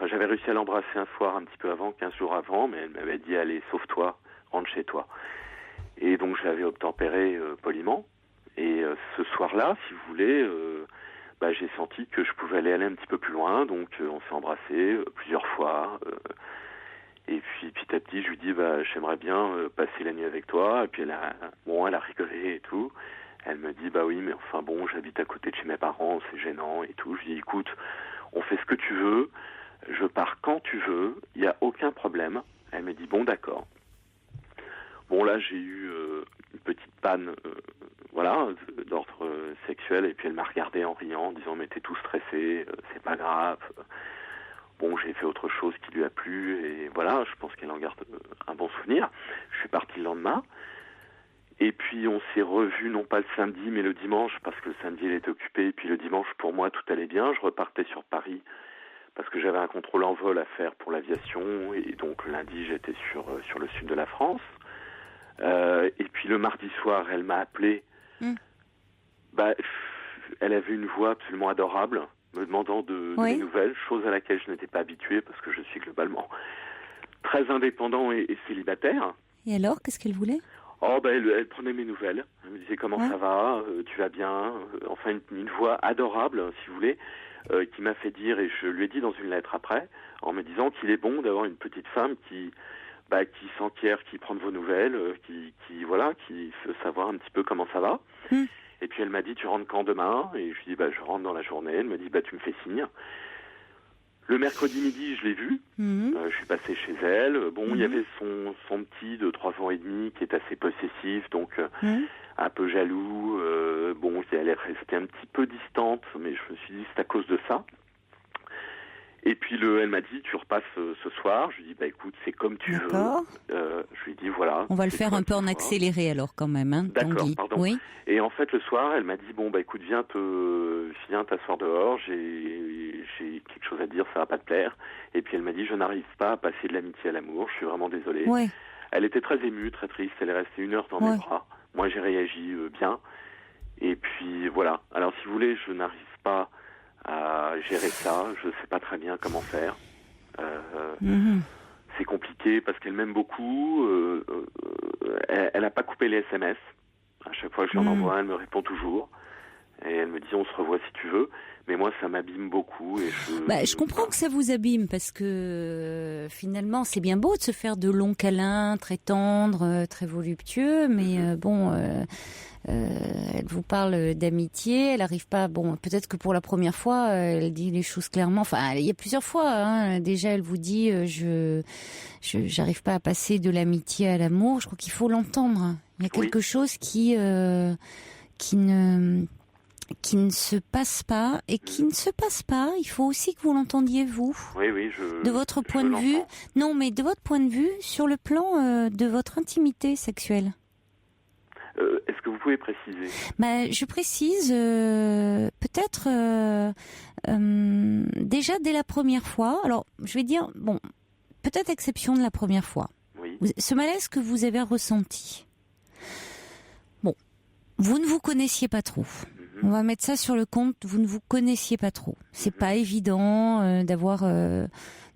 Speaker 7: J'avais réussi à l'embrasser un soir un petit peu avant, 15 jours avant, mais elle m'avait dit, allez, sauve-toi, rentre chez toi. Et donc, je l'avais obtempéré poliment. Et ce soir-là, si vous voulez... j'ai senti que je pouvais aller un petit peu plus loin, donc on s'est embrassé plusieurs fois. Et puis petit à petit, je lui dis, j'aimerais bien passer la nuit avec toi. Et puis elle a rigolé et tout. Elle me dit, oui, mais enfin bon, j'habite à côté de chez mes parents, c'est gênant et tout. Je lui dis, écoute, on fait ce que tu veux, je pars quand tu veux, il n'y a aucun problème. Elle me dit, bon, d'accord. Bon, là, j'ai eu une petite panne, d'ordre sexuel, et puis elle m'a regardé en riant, en disant, mais t'es tout stressé, c'est pas grave. Bon, j'ai fait autre chose qui lui a plu, et voilà, je pense qu'elle en garde un bon souvenir. Je suis parti le lendemain, et puis on s'est revus, non pas le samedi, mais le dimanche, parce que le samedi, elle était occupée, et puis le dimanche, pour moi, tout allait bien. Je repartais sur Paris, parce que j'avais un contrôle en vol à faire pour l'aviation, et donc lundi, j'étais sur le sud de la France. Et puis le mardi soir, elle m'a appelé. Elle avait une voix absolument adorable, me demandant de mes nouvelles, chose à laquelle je n'étais pas habitué parce que je suis globalement très indépendant et célibataire.
Speaker 1: Et alors, qu'est-ce qu'elle voulait ?
Speaker 7: Elle prenait mes nouvelles. Elle me disait comment ça va, tu vas bien. Enfin, une voix adorable, si vous voulez, qui m'a fait dire, et je lui ai dit dans une lettre après, en me disant qu'il est bon d'avoir une petite femme qui s'enquiert, qui prend de vos nouvelles, qui veut savoir un petit peu comment ça va. Et puis elle m'a dit, tu rentres quand demain ? Et je lui dis, je rentre dans la journée. Elle me dit, tu me fais signe. Le mercredi midi, je l'ai vue. Je suis passé chez elle. Il y avait son petit de 3 ans et demi qui est assez possessif, donc un peu jaloux. Elle est restée un petit peu distante, mais je me suis dit, c'est à cause de ça. Et puis elle m'a dit, tu repasses ce soir. Je lui dis, écoute, c'est comme tu veux. Je lui dis, voilà.
Speaker 1: On va le faire un peu en accéléré alors quand même. Hein,
Speaker 7: d'accord,
Speaker 1: Tanguy.
Speaker 7: pardon.
Speaker 1: Oui.
Speaker 7: Et en fait, le soir, elle m'a dit, écoute, viens t'asseoir dehors. J'ai quelque chose à dire, ça va pas te plaire. Et puis elle m'a dit, je n'arrive pas à passer de l'amitié à l'amour. Je suis vraiment désolé.
Speaker 1: Ouais.
Speaker 7: Elle était très émue, très triste. Elle est restée 1 heure dans mes bras. Moi, j'ai réagi bien. Et puis voilà. Alors, si vous voulez, je n'arrive pas à gérer ça, je sais pas très bien comment faire. C'est compliqué parce qu'elle m'aime beaucoup. Elle a pas coupé les SMS. À chaque fois que je lui en envoie, elle me répond toujours. Et elle me dit on se revoit si tu veux, mais moi ça m'abîme beaucoup. Et
Speaker 1: je comprends que ça vous abîme parce que finalement c'est bien beau de se faire de longs câlins très tendres, très voluptueux, mais elle vous parle d'amitié, elle n'arrive pas. Bon, peut-être que pour la première fois, elle dit les choses clairement. Enfin, il y a plusieurs fois. Hein, déjà, elle vous dit, j'arrive pas à passer de l'amitié à l'amour. Je crois qu'il faut l'entendre. Il y a quelque chose qui ne se passe pas et qui ne se passe pas. Il faut aussi que vous l'entendiez vous.
Speaker 7: Oui,
Speaker 1: de votre point de vue. Non, mais de votre point de vue sur le plan de votre intimité sexuelle.
Speaker 7: Est-ce que vous pouvez préciser ?
Speaker 1: Je précise, peut-être déjà dès la première fois. Alors, je vais dire, peut-être exception de la première fois.
Speaker 7: Oui.
Speaker 1: Ce malaise que vous avez ressenti. Bon, vous ne vous connaissiez pas trop. On va mettre ça sur le compte. Vous ne vous connaissiez pas trop. C'est pas évident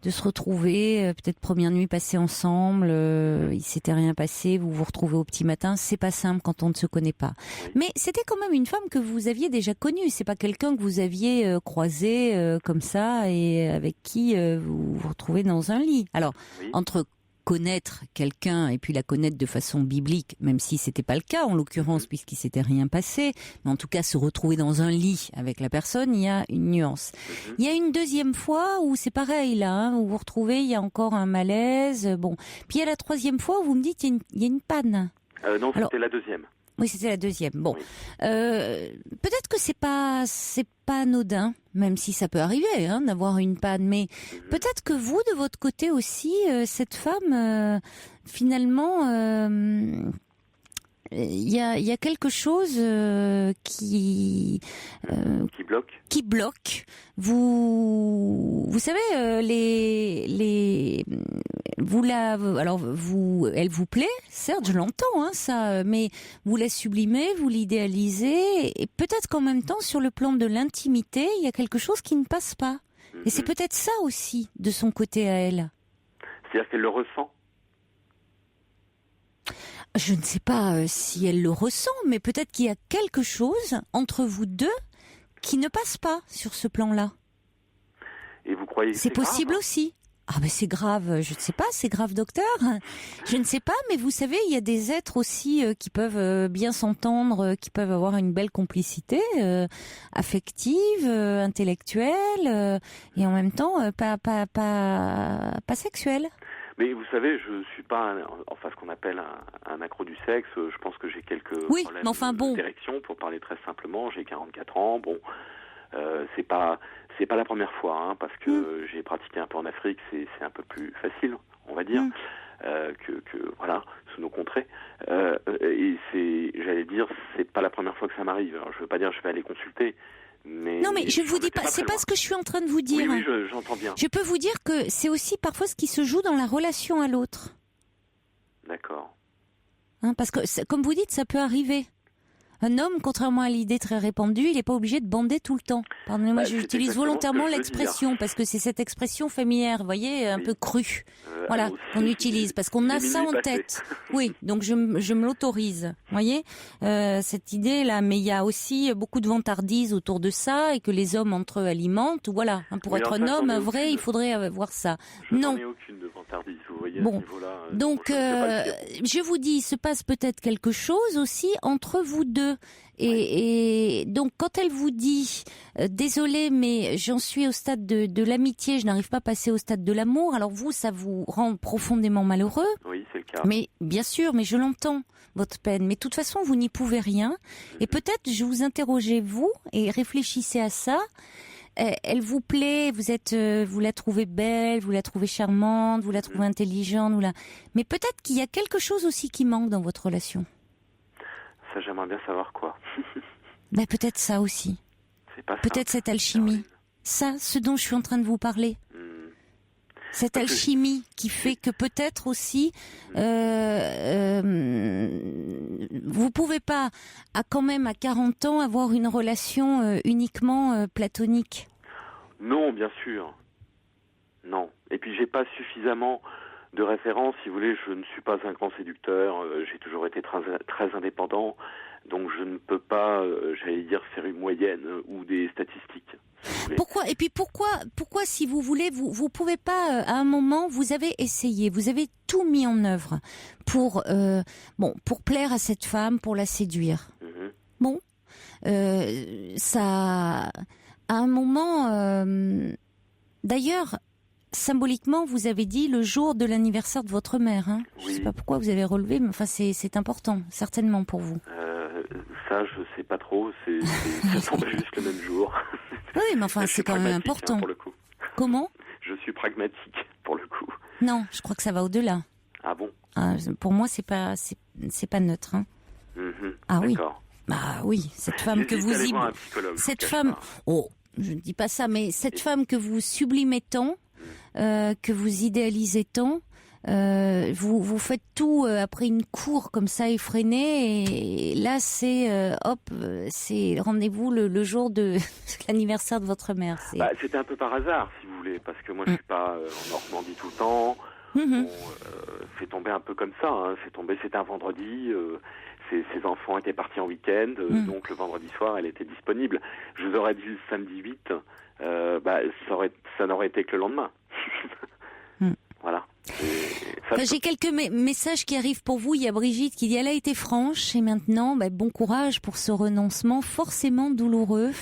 Speaker 1: de se retrouver, peut-être première nuit passée ensemble, il s'était rien passé, vous vous retrouvez au petit matin, c'est pas simple quand on ne se connaît pas. Mais c'était quand même une femme que vous aviez déjà connue, c'est pas quelqu'un que vous aviez croisé comme ça et avec qui vous vous retrouvez dans un lit. Alors, entre connaître quelqu'un et puis la connaître de façon biblique, même si c'était pas le cas en l'occurrence puisqu'il s'était rien passé, mais en tout cas se retrouver dans un lit avec la personne, il y a une nuance. Il y a une deuxième fois où c'est pareil là, où vous vous retrouvez, il y a encore un malaise, Puis il y a la troisième fois où vous me dites il y a une panne.
Speaker 7: Non, c'était la deuxième.
Speaker 1: Oui, c'était la deuxième. Bon, peut-être que c'est pas anodin, même si ça peut arriver d'avoir une panne, mais peut-être que vous, de votre côté aussi, cette femme, finalement, il y a quelque chose qui bloque. Vous savez, elle vous plaît, certes, je l'entends, ça, mais vous la sublimez, vous l'idéalisez, et peut-être qu'en même temps, sur le plan de l'intimité, il y a quelque chose qui ne passe pas. Et c'est peut-être ça aussi, de son côté à elle.
Speaker 7: C'est-à-dire qu'elle le ressent ?
Speaker 1: Je ne sais pas si elle le ressent, mais peut-être qu'il y a quelque chose entre vous deux qui ne passe pas sur ce plan-là.
Speaker 7: Et vous croyez que
Speaker 1: c'est possible
Speaker 7: grave
Speaker 1: aussi. Ah ben c'est grave, je ne sais pas, c'est grave docteur. Je ne sais pas, mais vous savez, il y a des êtres aussi qui peuvent bien s'entendre, qui peuvent avoir une belle complicité affective, intellectuelle, et en même temps pas sexuelle.
Speaker 7: Mais vous savez, je suis pas ce qu'on appelle un accro du sexe. Je pense que j'ai quelques problèmes d'érection, pour parler très simplement. J'ai 44 ans. Bon, c'est pas la première fois, parce que j'ai pratiqué un peu en Afrique. C'est un peu plus facile, on va dire, que voilà, sous nos contrées. Et j'allais dire, c'est pas la première fois que ça m'arrive. Alors, je veux pas dire que je vais aller consulter. Non, mais
Speaker 1: je vous dis pas, c'est pas ce que je suis en train de vous dire.
Speaker 7: Oui, j'entends bien.
Speaker 1: Je peux vous dire que c'est aussi parfois ce qui se joue dans la relation à l'autre.
Speaker 7: D'accord.
Speaker 1: Parce que, comme vous dites, ça peut arriver. Un homme, contrairement à l'idée très répandue, il n'est pas obligé de bander tout le temps. Pardonnez-moi, j'utilise volontairement l'expression parce que c'est cette expression familière, vous voyez, un peu crue. Voilà, qu'on utilise parce qu'on a ça en tête. Oui, donc je me l'autorise, vous voyez, cette idée-là. Mais il y a aussi beaucoup de vantardise autour de ça et que les hommes entre eux alimentent. Voilà, pour être un homme vrai, il faudrait avoir ça.
Speaker 7: Non, aucune de vantardise, vous voyez.
Speaker 1: Bon, donc je vous dis, il se passe peut-être quelque chose aussi entre vous deux. Et donc quand elle vous dit désolée mais j'en suis au stade de l'amitié, je n'arrive pas à passer au stade de l'amour, alors vous ça vous rend profondément malheureux.
Speaker 7: Oui, c'est le cas.
Speaker 1: Mais bien sûr, mais je l'entends votre peine, mais de toute façon vous n'y pouvez rien. Et peut-être je vous interrogeais vous et réfléchissez à ça. Elle vous plaît, vous la trouvez belle, vous la trouvez charmante, vous la trouvez intelligente, mais peut-être qu'il y a quelque chose aussi qui manque dans votre relation.
Speaker 7: Ça, j'aimerais bien savoir quoi.
Speaker 1: Peut-être ça aussi.
Speaker 7: C'est pas
Speaker 1: peut-être cette alchimie. Ça, ce dont je suis en train de vous parler. Cette alchimie qui fait que peut-être aussi vous pouvez pas quand même à 40 ans avoir une relation uniquement platonique.
Speaker 7: Non, bien sûr. Non. Et puis j'ai pas suffisamment De référence, si vous voulez, je ne suis pas un grand séducteur. J'ai toujours été très indépendant. Donc je ne peux pas, j'allais dire, faire une moyenne ou des statistiques. Si
Speaker 1: pourquoi si vous voulez, vous pouvez pas, à un moment, vous avez essayé, vous avez tout mis en œuvre pour plaire à cette femme, pour la séduire. Bon, ça, à un moment, d'ailleurs, symboliquement, vous avez dit le jour de l'anniversaire de votre mère. Hein. Oui. Je sais pas pourquoi vous avez relevé, mais enfin c'est important, certainement pour vous.
Speaker 7: Ça, je sais pas trop. Ça tombe juste le même jour.
Speaker 1: Oui, mais enfin, c'est quand même important.
Speaker 7: Pour le coup.
Speaker 1: Comment ?
Speaker 7: Je suis pragmatique pour le coup.
Speaker 1: Non, je crois que ça va au-delà.
Speaker 7: Ah bon ?
Speaker 1: Pour moi, c'est pas neutre. Hein. Ah oui.
Speaker 7: D'accord.
Speaker 1: Bah oui, cette femme que vous cette femme. Oh, je ne dis pas ça, mais cette femme que vous sublimez tant, que vous idéalisez tant. Vous faites tout après une cour comme ça effrénée, et là c'est c'est rendez-vous le jour de l'anniversaire de votre mère.
Speaker 7: C'était un peu par hasard, si vous voulez, parce que moi je suis pas en Normandie tout le temps. C'est tombé un peu comme ça. Hein. C'était un vendredi. Ses enfants étaient partis en week-end, donc le vendredi soir elle était disponible. Je vous aurais dit le samedi 8, ça n'aurait été que le lendemain. Voilà.
Speaker 1: J'ai quelques messages qui arrivent pour vous. Il y a Brigitte qui dit elle a été franche et maintenant bon courage pour ce renoncement forcément douloureux.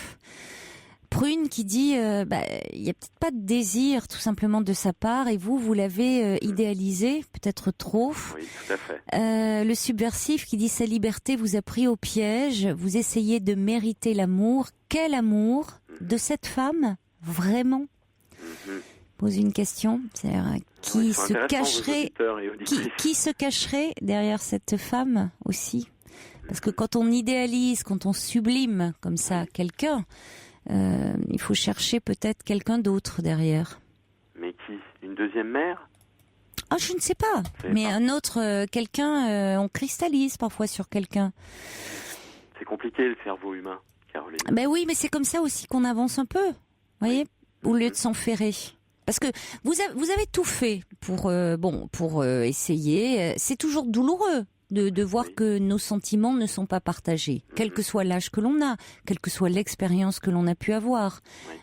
Speaker 1: Prune qui dit il y a peut-être pas de désir tout simplement de sa part et vous l'avez idéalisé peut-être trop.
Speaker 7: Oui, tout à fait.
Speaker 1: Le subversif qui dit sa liberté vous a pris au piège, vous essayez de mériter l'amour. Quel amour de cette femme vraiment? Pose une question, c'est-à-dire qui se cacherait derrière cette femme aussi? Parce que quand on idéalise, quand on sublime comme ça quelqu'un, il faut chercher peut-être quelqu'un d'autre derrière.
Speaker 7: Mais qui? Une deuxième mère?
Speaker 1: Ah, je ne sais pas. Mais un autre, quelqu'un, on cristallise parfois sur quelqu'un.
Speaker 7: C'est compliqué le cerveau humain, Caroline.
Speaker 1: Ben oui, mais c'est comme ça aussi qu'on avance un peu, voyez, au lieu de s'enferrer. Parce que vous avez tout fait pour essayer. C'est toujours douloureux de voir que nos sentiments ne sont pas partagés, quel que soit l'âge que l'on a, quelle que soit l'expérience que l'on a pu avoir.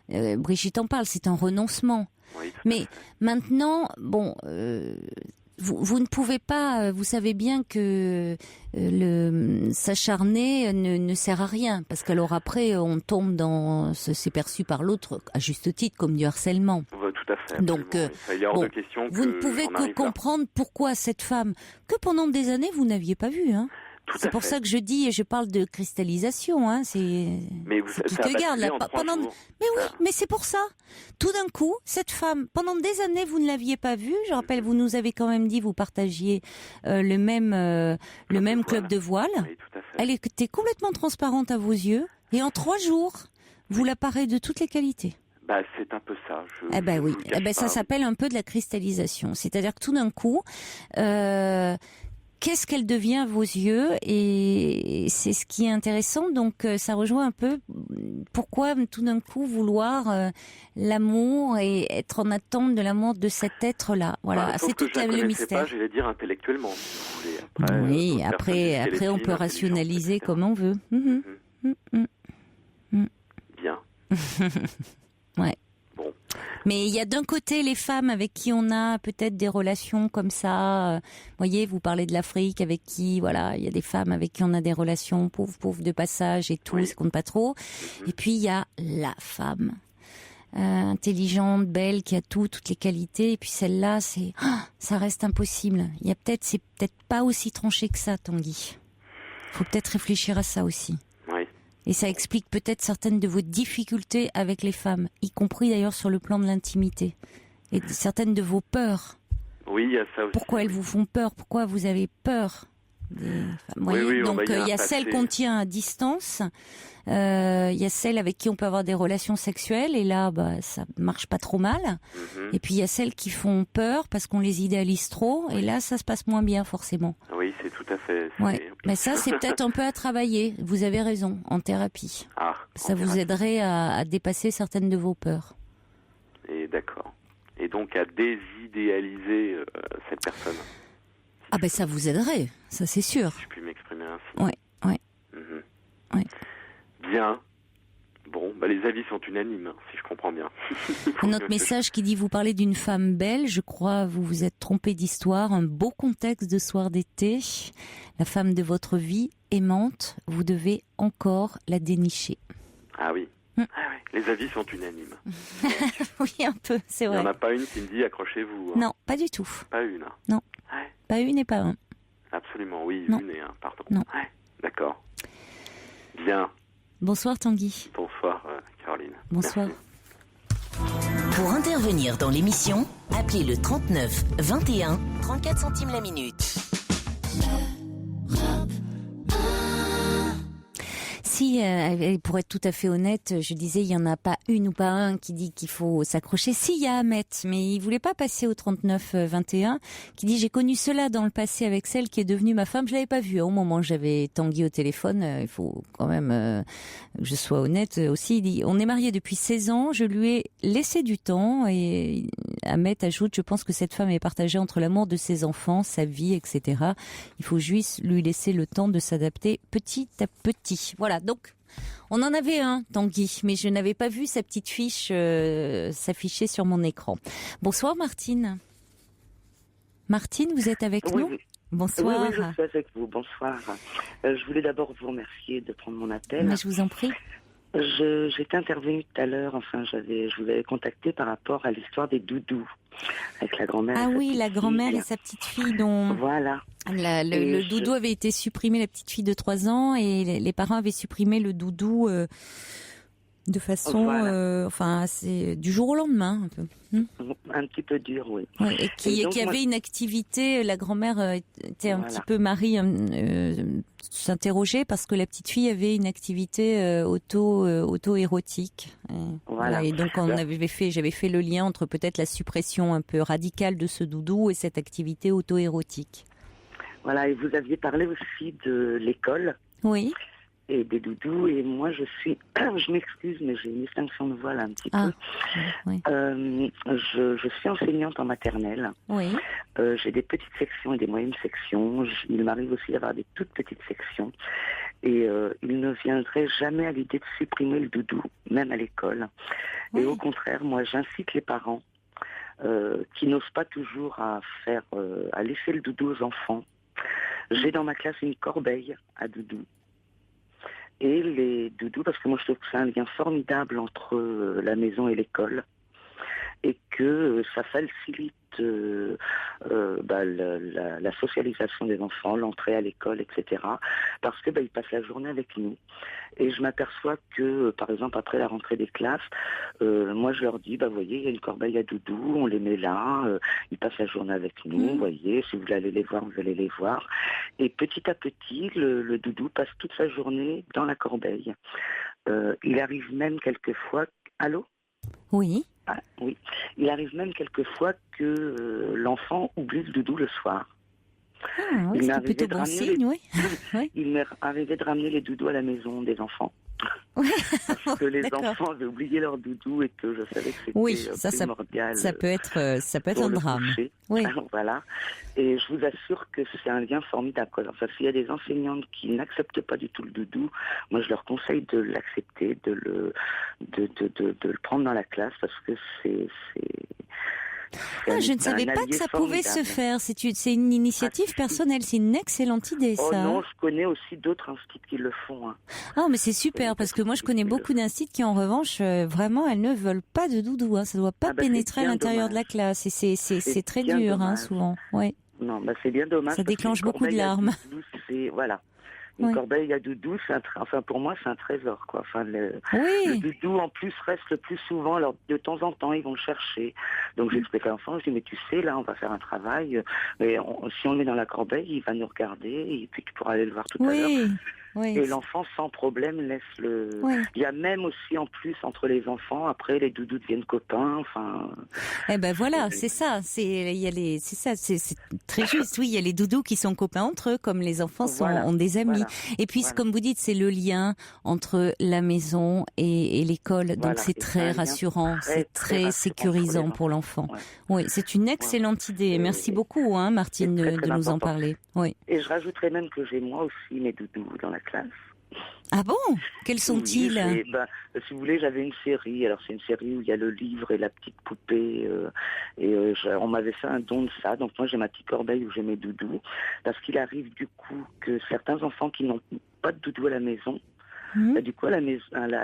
Speaker 1: Brigitte en parle, c'est un renoncement. Mais maintenant, vous ne pouvez pas, vous savez bien que s'acharner ne sert à rien, parce qu'alors après on tombe dans c'est perçu par l'autre à juste titre comme du harcèlement.
Speaker 7: Tout à fait.
Speaker 1: Donc vous ne pouvez que comprendre pourquoi cette femme que pendant des années vous n'aviez pas vue. Hein. C'est pour ça que je dis et je parle de cristallisation. Hein.
Speaker 7: Mais
Speaker 1: qui te garde là pendant. Mais oui, mais c'est pour ça. Tout d'un coup, cette femme, pendant des années, vous ne l'aviez pas vue. Je rappelle, vous nous avez quand même dit, vous partagiez le même club de voile.
Speaker 7: Oui, tout à fait.
Speaker 1: Elle était complètement transparente à vos yeux, et en 3 jours, vous l'apparez de toutes les qualités.
Speaker 7: C'est un peu ça.
Speaker 1: Oui. Ça s'appelle un peu de la cristallisation. C'est-à-dire que tout d'un coup. Qu'est-ce qu'elle devient à vos yeux? Et c'est ce qui est intéressant. Donc, ça rejoint un peu pourquoi tout d'un coup vouloir l'amour et être en attente de l'amour de cet être-là. Voilà, c'est tout le mystère.
Speaker 7: J'allais dire intellectuellement, si vous voulez.
Speaker 1: Oui, après on peut rationaliser comme on veut.
Speaker 7: Bien.
Speaker 1: Ouais. Bon. Mais il y a d'un côté les femmes avec qui on a peut-être des relations comme ça. Voyez, vous parlez de l'Afrique avec qui, voilà, il y a des femmes avec qui on a des relations pauvres de passage et tout, ça compte pas trop. Et puis il y a la femme intelligente, belle, qui a toutes les qualités. Et puis celle-là, ça reste impossible. C'est peut-être pas aussi tranché que ça, Tanguy. Faut peut-être réfléchir à ça aussi. Et ça explique peut-être certaines de vos difficultés avec les femmes, y compris d'ailleurs sur le plan de l'intimité. Et certaines de vos peurs.
Speaker 7: Oui, il y a ça aussi.
Speaker 1: Pourquoi elles vous font peur? Pourquoi vous avez peur des femmes? Donc il y a celles qu'on tient à distance, il y a celles avec qui on peut avoir des relations sexuelles, et là ça marche pas trop mal. Et puis il y a celles qui font peur parce qu'on les idéalise trop, et là ça se passe moins bien forcément.
Speaker 7: Oui, c'est tout à fait.
Speaker 1: Mais ça, c'est peut-être un peu à travailler. Vous avez raison, en thérapie. Ça vous aiderait à dépasser certaines de vos peurs.
Speaker 7: Et d'accord. Et donc, donc à désidéaliser cette personne.
Speaker 1: Ah ben ça vous aiderait, ça c'est sûr.
Speaker 7: Si je puis m'exprimer ainsi.
Speaker 1: Oui. Oui.
Speaker 7: Bien. Bon, les avis sont unanimes, hein, si je comprends bien.
Speaker 1: Un autre message qui dit, vous parlez d'une femme belle, je crois vous vous êtes trompé d'histoire, un beau contexte de soir d'été, la femme de votre vie, aimante, vous devez encore la dénicher.
Speaker 7: Ah oui. Ah oui. Les avis sont unanimes.
Speaker 1: Oui, un peu, c'est vrai.
Speaker 7: Il n'y en a pas une qui me dit accrochez-vous. Hein.
Speaker 1: Non, pas du tout.
Speaker 7: Pas une. Hein.
Speaker 1: Non,
Speaker 7: ouais.
Speaker 1: Pas une et pas un.
Speaker 7: Absolument, oui,
Speaker 1: non.
Speaker 7: Une et un, pardon.
Speaker 1: Non.
Speaker 7: Ouais. D'accord. Bien.
Speaker 1: Bonsoir Tanguy.
Speaker 7: Bonsoir Caroline.
Speaker 1: Bonsoir.
Speaker 2: Merci. Pour intervenir dans l'émission, appelez le 39 21 34 centimes la minute.
Speaker 1: Si, pour être tout à fait honnête, je disais, il n'y en a pas une ou pas un qui dit qu'il faut s'accrocher. Si, il y a Ahmet, mais il voulait pas passer au 39-21, qui dit, j'ai connu cela dans le passé avec celle qui est devenue ma femme. Je l'avais pas vue au moment où j'avais Tanguy au téléphone. Il faut quand même que je sois honnête aussi. Il dit, on est mariés depuis 16 ans, je lui ai laissé du temps. Et Ahmet ajoute, je pense que cette femme est partagée entre l'amour de ses enfants, sa vie, etc. Il faut juste lui laisser le temps de s'adapter petit à petit. Voilà. Donc, on en avait un, Tanguy, mais je n'avais pas vu sa petite fiche s'afficher sur mon écran. Bonsoir Martine. Martine, vous êtes avec nous ? Bonsoir.
Speaker 8: Oui, je suis avec vous. Bonsoir. Je voulais d'abord vous remercier de prendre mon appel.
Speaker 1: Mais je vous en prie.
Speaker 8: J'étais intervenue tout à l'heure, je vous avais contacté par rapport à l'histoire des doudous, avec la grand-mère.
Speaker 1: Ah oui, la grand-mère et sa petite fille dont...
Speaker 8: Voilà.
Speaker 1: Le doudou avait été supprimé, la petite fille de 3 ans, et les parents avaient supprimé le doudou de façon, c'est du jour au lendemain, un peu.
Speaker 8: Un petit peu dur, oui.
Speaker 1: Ouais, et qui avait une activité, la grand-mère était un petit peu, Marie s'interrogeait parce que la petite fille avait une activité auto-érotique.
Speaker 8: Voilà.
Speaker 1: Et donc j'avais fait le lien entre peut-être la suppression un peu radicale de ce doudou et cette activité auto-érotique.
Speaker 8: Voilà, et vous aviez parlé aussi de l'école.
Speaker 1: Oui.
Speaker 8: Et des doudous, et moi je m'excuse, mais j'ai une extinction de voix là un petit peu.
Speaker 1: Oui.
Speaker 8: Je suis enseignante en maternelle.
Speaker 1: Oui.
Speaker 8: J'ai des petites sections et des moyennes sections. Il m'arrive aussi d'avoir des toutes petites sections. Et il ne viendrait jamais à l'idée de supprimer le doudou, même à l'école. Oui. Et au contraire, moi j'incite les parents qui n'osent pas toujours à laisser le doudou aux enfants. J'ai dans ma classe une corbeille à doudou. Et les doudous, parce que moi je trouve que c'est un lien formidable entre la maison et l'école, et que ça facilite la socialisation des enfants, l'entrée à l'école, etc. Parce que ils passent la journée avec nous. Et je m'aperçois que, par exemple, après la rentrée des classes, moi je leur dis, voyez, il y a une corbeille à doudou, on les met là, ils passent la journée avec nous, vous voyez, si vous voulez aller les voir, vous allez les voir. Et petit à petit, le doudou passe toute sa journée dans la corbeille. Il arrive même quelquefois... Allô ?
Speaker 1: Oui.
Speaker 8: Ah, oui. Il arrive même quelquefois que l'enfant oublie le doudou le soir.
Speaker 1: Ah, oui, c'est plutôt bon signe, oui.
Speaker 8: Il m'est arrivé de ramener les doudous à la maison des enfants. Parce que les enfants avaient oublié leur doudou et que je savais que c'était primordial.
Speaker 1: Ça peut être un drame.
Speaker 8: Oui. Voilà. Et je vous assure que c'est un lien formidable. Enfin, s'il y a des enseignantes qui n'acceptent pas du tout le doudou, moi je leur conseille de l'accepter, de le prendre dans la classe parce que c'est
Speaker 1: je ne savais pas que ça pouvait se faire. C'est une initiative personnelle. C'est une excellente idée, ça.
Speaker 8: Oh non, je connais aussi d'autres instituts qui le font. Hein.
Speaker 1: Ah, mais c'est super, parce que moi, je connais beaucoup d'instituts qui, en revanche, vraiment, elles ne veulent pas de doudou. Hein. Ça ne doit pas pénétrer à l'intérieur de la classe. Et c'est très dur, souvent. Ouais.
Speaker 8: Non, c'est bien dommage.
Speaker 1: Ça déclenche beaucoup de larmes.
Speaker 8: Voilà. Une corbeille à doudou, pour moi, c'est un trésor, quoi. Enfin, le doudou, en plus, reste le plus souvent. Alors, de temps en temps, ils vont le chercher. Donc, j'explique à l'enfant, je dis, mais tu sais, là, on va faire un travail. Mais si on le met dans la corbeille, il va nous regarder, et puis tu pourras aller le voir tout à l'heure. Oui. Et l'enfant, sans problème, laisse le... Oui. Il y a même aussi, en plus, entre les enfants, après, les doudous deviennent copains, enfin...
Speaker 1: Eh ben voilà, c'est ça. C'est très juste. Oui, il y a les doudous qui sont copains entre eux, comme les enfants ont des amis.
Speaker 8: Voilà.
Speaker 1: Et puis, comme vous dites, c'est le lien entre la maison et l'école. Donc,
Speaker 8: Voilà.
Speaker 1: c'est très rassurant, c'est très
Speaker 8: rassurant
Speaker 1: sécurisant pour l'enfant. Oui, c'est une excellente idée. Merci beaucoup, Martine, de nous en parler. Oui.
Speaker 8: Et je rajouterais même que j'ai moi aussi mes doudous dans la classe.
Speaker 1: Ah bon? Quels sont-ils?
Speaker 8: Si vous voulez, j'avais une série. Alors, c'est une série où il y a le livre et la petite poupée. On m'avait fait un don de ça. Donc, moi, j'ai ma petite corbeille où j'ai mes doudous. Parce qu'il arrive, du coup, que certains enfants qui n'ont pas de doudou à la maison, du coup, à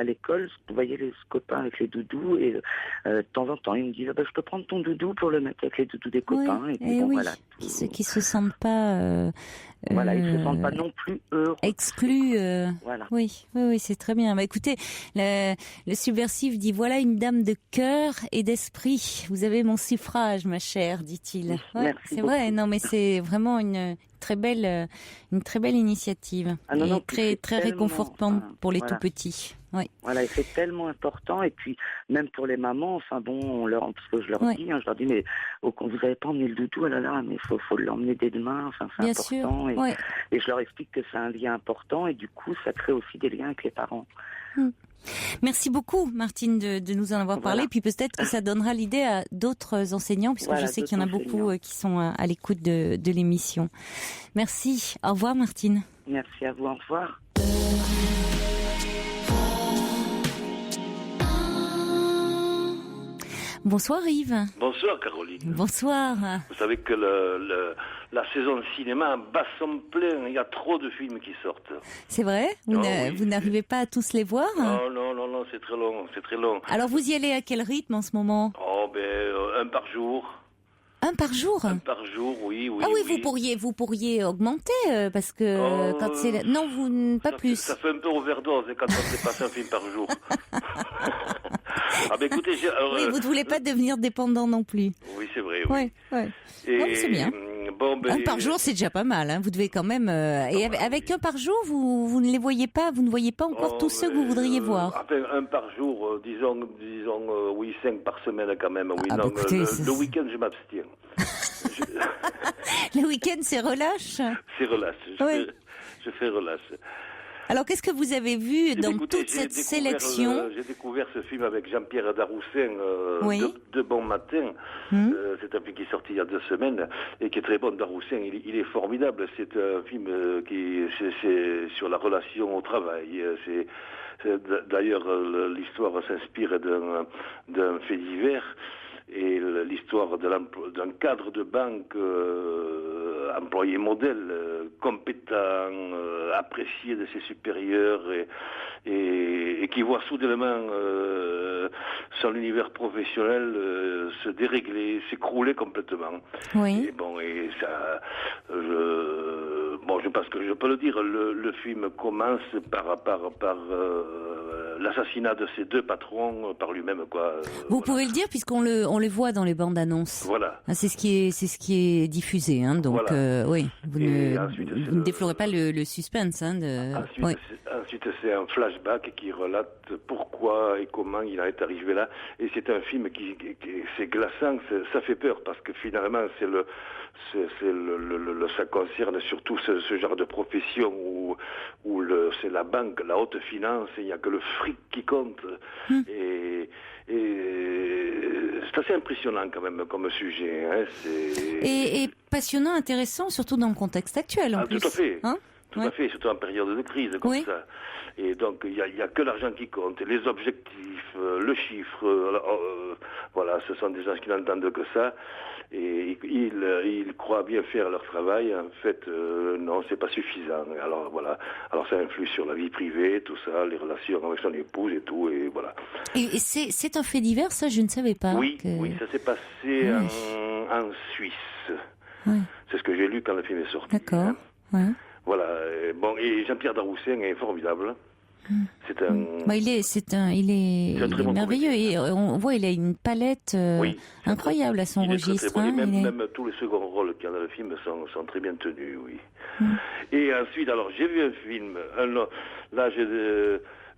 Speaker 8: l'école, vous voyez les copains avec les doudous, et de temps en temps, ils me disent je peux prendre ton doudou pour le mettre avec les doudous des copains.
Speaker 1: Oui,
Speaker 8: et puis, voilà.
Speaker 1: Qui se sentent pas...
Speaker 8: Voilà, ils se sentent pas non plus heureux.
Speaker 1: Exclus.
Speaker 8: Voilà.
Speaker 1: Oui, c'est très bien. Bah, écoutez, le subversif dit voilà une dame de cœur et d'esprit. Vous avez mon suffrage, ma chère, dit-il. Ouais, c'est vrai. Non, mais c'est vraiment une très belle initiative. Et très réconfortante pour les tout petits. Oui.
Speaker 8: Voilà, et c'est tellement important. Et puis, même pour les mamans, parce que je leur dis, je leur dis, mais vous n'avez pas emmené le doudou, mais il faut l'emmener dès demain, c'est
Speaker 1: bien
Speaker 8: important.
Speaker 1: Sûr.
Speaker 8: Et je leur explique que c'est un lien important, et du coup, ça crée aussi des liens avec les parents.
Speaker 1: Merci beaucoup, Martine, de nous en avoir parlé. Puis peut-être que ça donnera l'idée à d'autres enseignants, puisque je sais qu'il y en a beaucoup qui sont à l'écoute de l'émission. Merci. Au revoir, Martine.
Speaker 8: Merci à vous. Au revoir.
Speaker 1: Bonsoir Yves.
Speaker 9: Bonsoir Caroline.
Speaker 1: Bonsoir.
Speaker 9: Vous savez que la saison de cinéma bat son plein, il y a trop de films qui sortent.
Speaker 1: C'est vrai? Vous n'arrivez pas à tous les voir?
Speaker 9: Non, c'est très long.
Speaker 1: Alors vous y allez à quel rythme en ce moment?
Speaker 9: Un par jour.
Speaker 1: Un par jour?
Speaker 9: Un par jour, oui.
Speaker 1: Ah oui, vous pourriez augmenter, parce que quand c'est... Non, pas plus.
Speaker 9: Ça fait un peu overdose quand on dépasse un film par jour. Écoutez,
Speaker 1: vous ne voulez pas devenir dépendant non plus.
Speaker 9: Oui, c'est vrai,
Speaker 1: oui. Et c'est bien. Un par jour, c'est déjà pas mal. Vous devez quand même... Et avec un par jour, vous ne les voyez pas, vous ne voyez pas encore tous ceux que vous voudriez voir.
Speaker 9: Un par jour, disons, 5 par semaine quand même. Oui,
Speaker 1: écoutez,
Speaker 9: le week-end, je m'abstiens.
Speaker 1: Le week-end, c'est relâche?
Speaker 9: C'est relâche. Je fais relâche.
Speaker 1: Alors, qu'est-ce que vous avez vu dans toute cette sélection?
Speaker 9: J'ai découvert ce film avec Jean-Pierre Daroussin, de Bon Matin. C'est un film qui est sorti il y a 2 semaines et qui est très bon. Daroussin, il est formidable. C'est un film c'est sur la relation au travail. D'ailleurs, l'histoire s'inspire d'un fait divers. Et l'histoire d'un cadre de banque employé modèle, compétent, apprécié de ses supérieurs et qui voit soudainement son univers professionnel se dérégler, s'écrouler complètement.
Speaker 1: Oui.
Speaker 9: Et ça, je pense que je peux le dire, le film commence par l'assassinat de ces 2 patrons par lui-même, quoi.
Speaker 1: Vous pouvez le dire puisqu'on les voit dans les bandes annonces.
Speaker 9: Voilà.
Speaker 1: C'est ce qui est diffusé, donc oui. Vous ne déflorez pas le suspense,
Speaker 9: Ensuite, c'est un flashback qui relate pourquoi et comment il en est arrivé là. Et c'est un film qui c'est glaçant, ça fait peur parce que finalement ça concerne surtout ce genre de profession où c'est la banque, la haute finance, il n'y a que le fric qui compte. Et c'est assez impressionnant quand même comme sujet.
Speaker 1: Et passionnant, intéressant, surtout dans le contexte actuel en plus.
Speaker 9: Tout à fait. Tout à fait, surtout en période de crise comme ça. Et donc, il y a que l'argent qui compte, les objectifs, le chiffre, voilà, ce sont des gens qui n'entendent que ça. Et ils croient bien faire leur travail. En fait, non, c'est pas suffisant. Alors voilà. Alors ça influe sur la vie privée, tout ça, les relations avec son épouse et tout, et voilà.
Speaker 1: Et c'est un fait divers, ça, je ne savais pas.
Speaker 9: Oui, ça s'est passé en Suisse.
Speaker 1: Oui.
Speaker 9: C'est ce que j'ai lu quand le film est sorti.
Speaker 1: D'accord. Ouais.
Speaker 9: Voilà. Et Jean-Pierre Daroussin est formidable. C'est un.
Speaker 1: Il est merveilleux et on voit il a une palette incroyable à son registre.
Speaker 9: Très bon. Même tous les seconds rôles qu'il y a dans le film sont très bien tenus, oui. Et ensuite, alors j'ai vu un film. Là,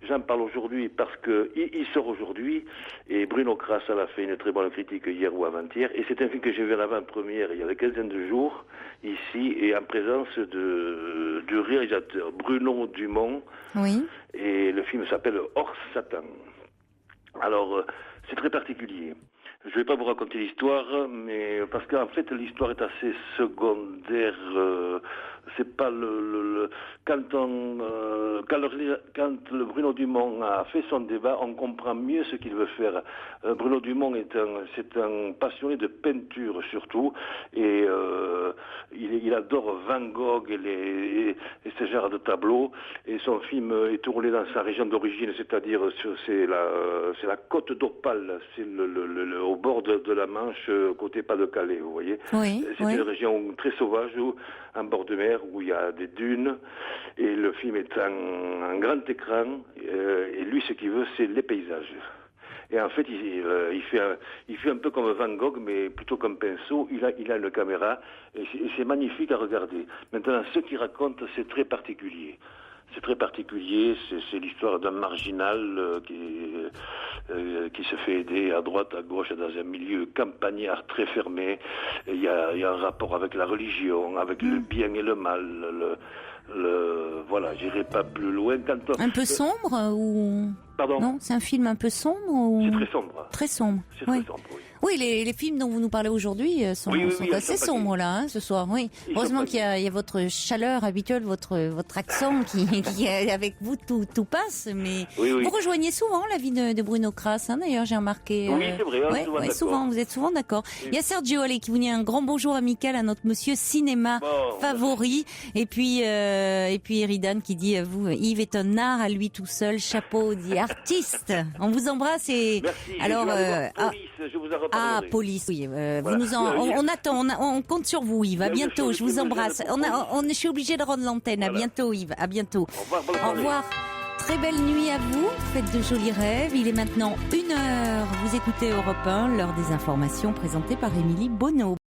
Speaker 9: j'en parle aujourd'hui parce que il sort aujourd'hui et Bruno Kras a fait une très bonne critique hier ou avant-hier et c'est un film que j'ai vu à l'avant-première il y a une quinzaine de jours ici et en présence du réalisateur Bruno Dumont.
Speaker 1: Oui.
Speaker 9: Et le film s'appelle Hors Satan. Alors, c'est très particulier. Je ne vais pas vous raconter l'histoire, mais parce qu'en fait l'histoire est assez secondaire. C'est pas quand le Bruno Dumont a fait son débat, on comprend mieux ce qu'il veut faire. Bruno Dumont c'est un passionné de peinture surtout, et il adore Van Gogh et ce genre de tableaux. Et son film est tourné dans sa région d'origine, c'est-à-dire c'est la côte d'Opale, c'est au bord de la Manche, côté Pas-de-Calais, vous voyez.
Speaker 1: Oui,
Speaker 9: c'est une région très sauvage, en bord de mer, où il y a des dunes, et le film est en grand écran, et lui, ce qu'il veut, c'est les paysages. Et en fait, il fait un peu comme Van Gogh, mais plutôt comme pinceau. Il a une caméra, et c'est magnifique à regarder. Maintenant, ce qu'il raconte, c'est très particulier. C'est très particulier, c'est l'histoire d'un marginal qui se fait aider à droite, à gauche, dans un milieu campagnard très fermé. Et il y a un rapport avec la religion, avec le bien et le mal. Voilà, j'irai pas plus loin.
Speaker 1: Un peu sombre ou...
Speaker 9: Pardon ?
Speaker 1: Non, c'est un film un peu sombre ou...
Speaker 9: C'est très sombre.
Speaker 1: Très sombre.
Speaker 9: C'est très sombre, oui.
Speaker 1: Oui, les films dont vous nous parlez aujourd'hui sont assez sombres là, ce soir. Oui. Heureusement qu'il y a votre chaleur habituelle, votre accent qui avec vous tout passe. Mais vous rejoignez souvent la vie de Bruno Kras. D'ailleurs, j'ai remarqué.
Speaker 9: Oui, c'est vrai.
Speaker 1: Souvent, vous êtes souvent d'accord. Il y a Sergio allez, qui vous dit un grand bonjour amical à notre monsieur cinéma favori. Et puis Eridan qui dit vous Yves est un art à lui tout seul. Chapeau, dit artiste. On vous embrasse et
Speaker 9: merci.
Speaker 1: Alors
Speaker 9: je vous en reparlerai.
Speaker 1: Police, oui. On attend, on compte sur vous, Yves. À bientôt, je vous embrasse. Je suis obligée de rendre l'antenne. À bientôt, Yves. À bientôt.
Speaker 9: Au revoir.
Speaker 1: Très belle nuit à vous. Faites de jolis rêves. Il est maintenant 1h. Vous écoutez Europe 1, l'heure des informations présentée par Émilie Bonneau.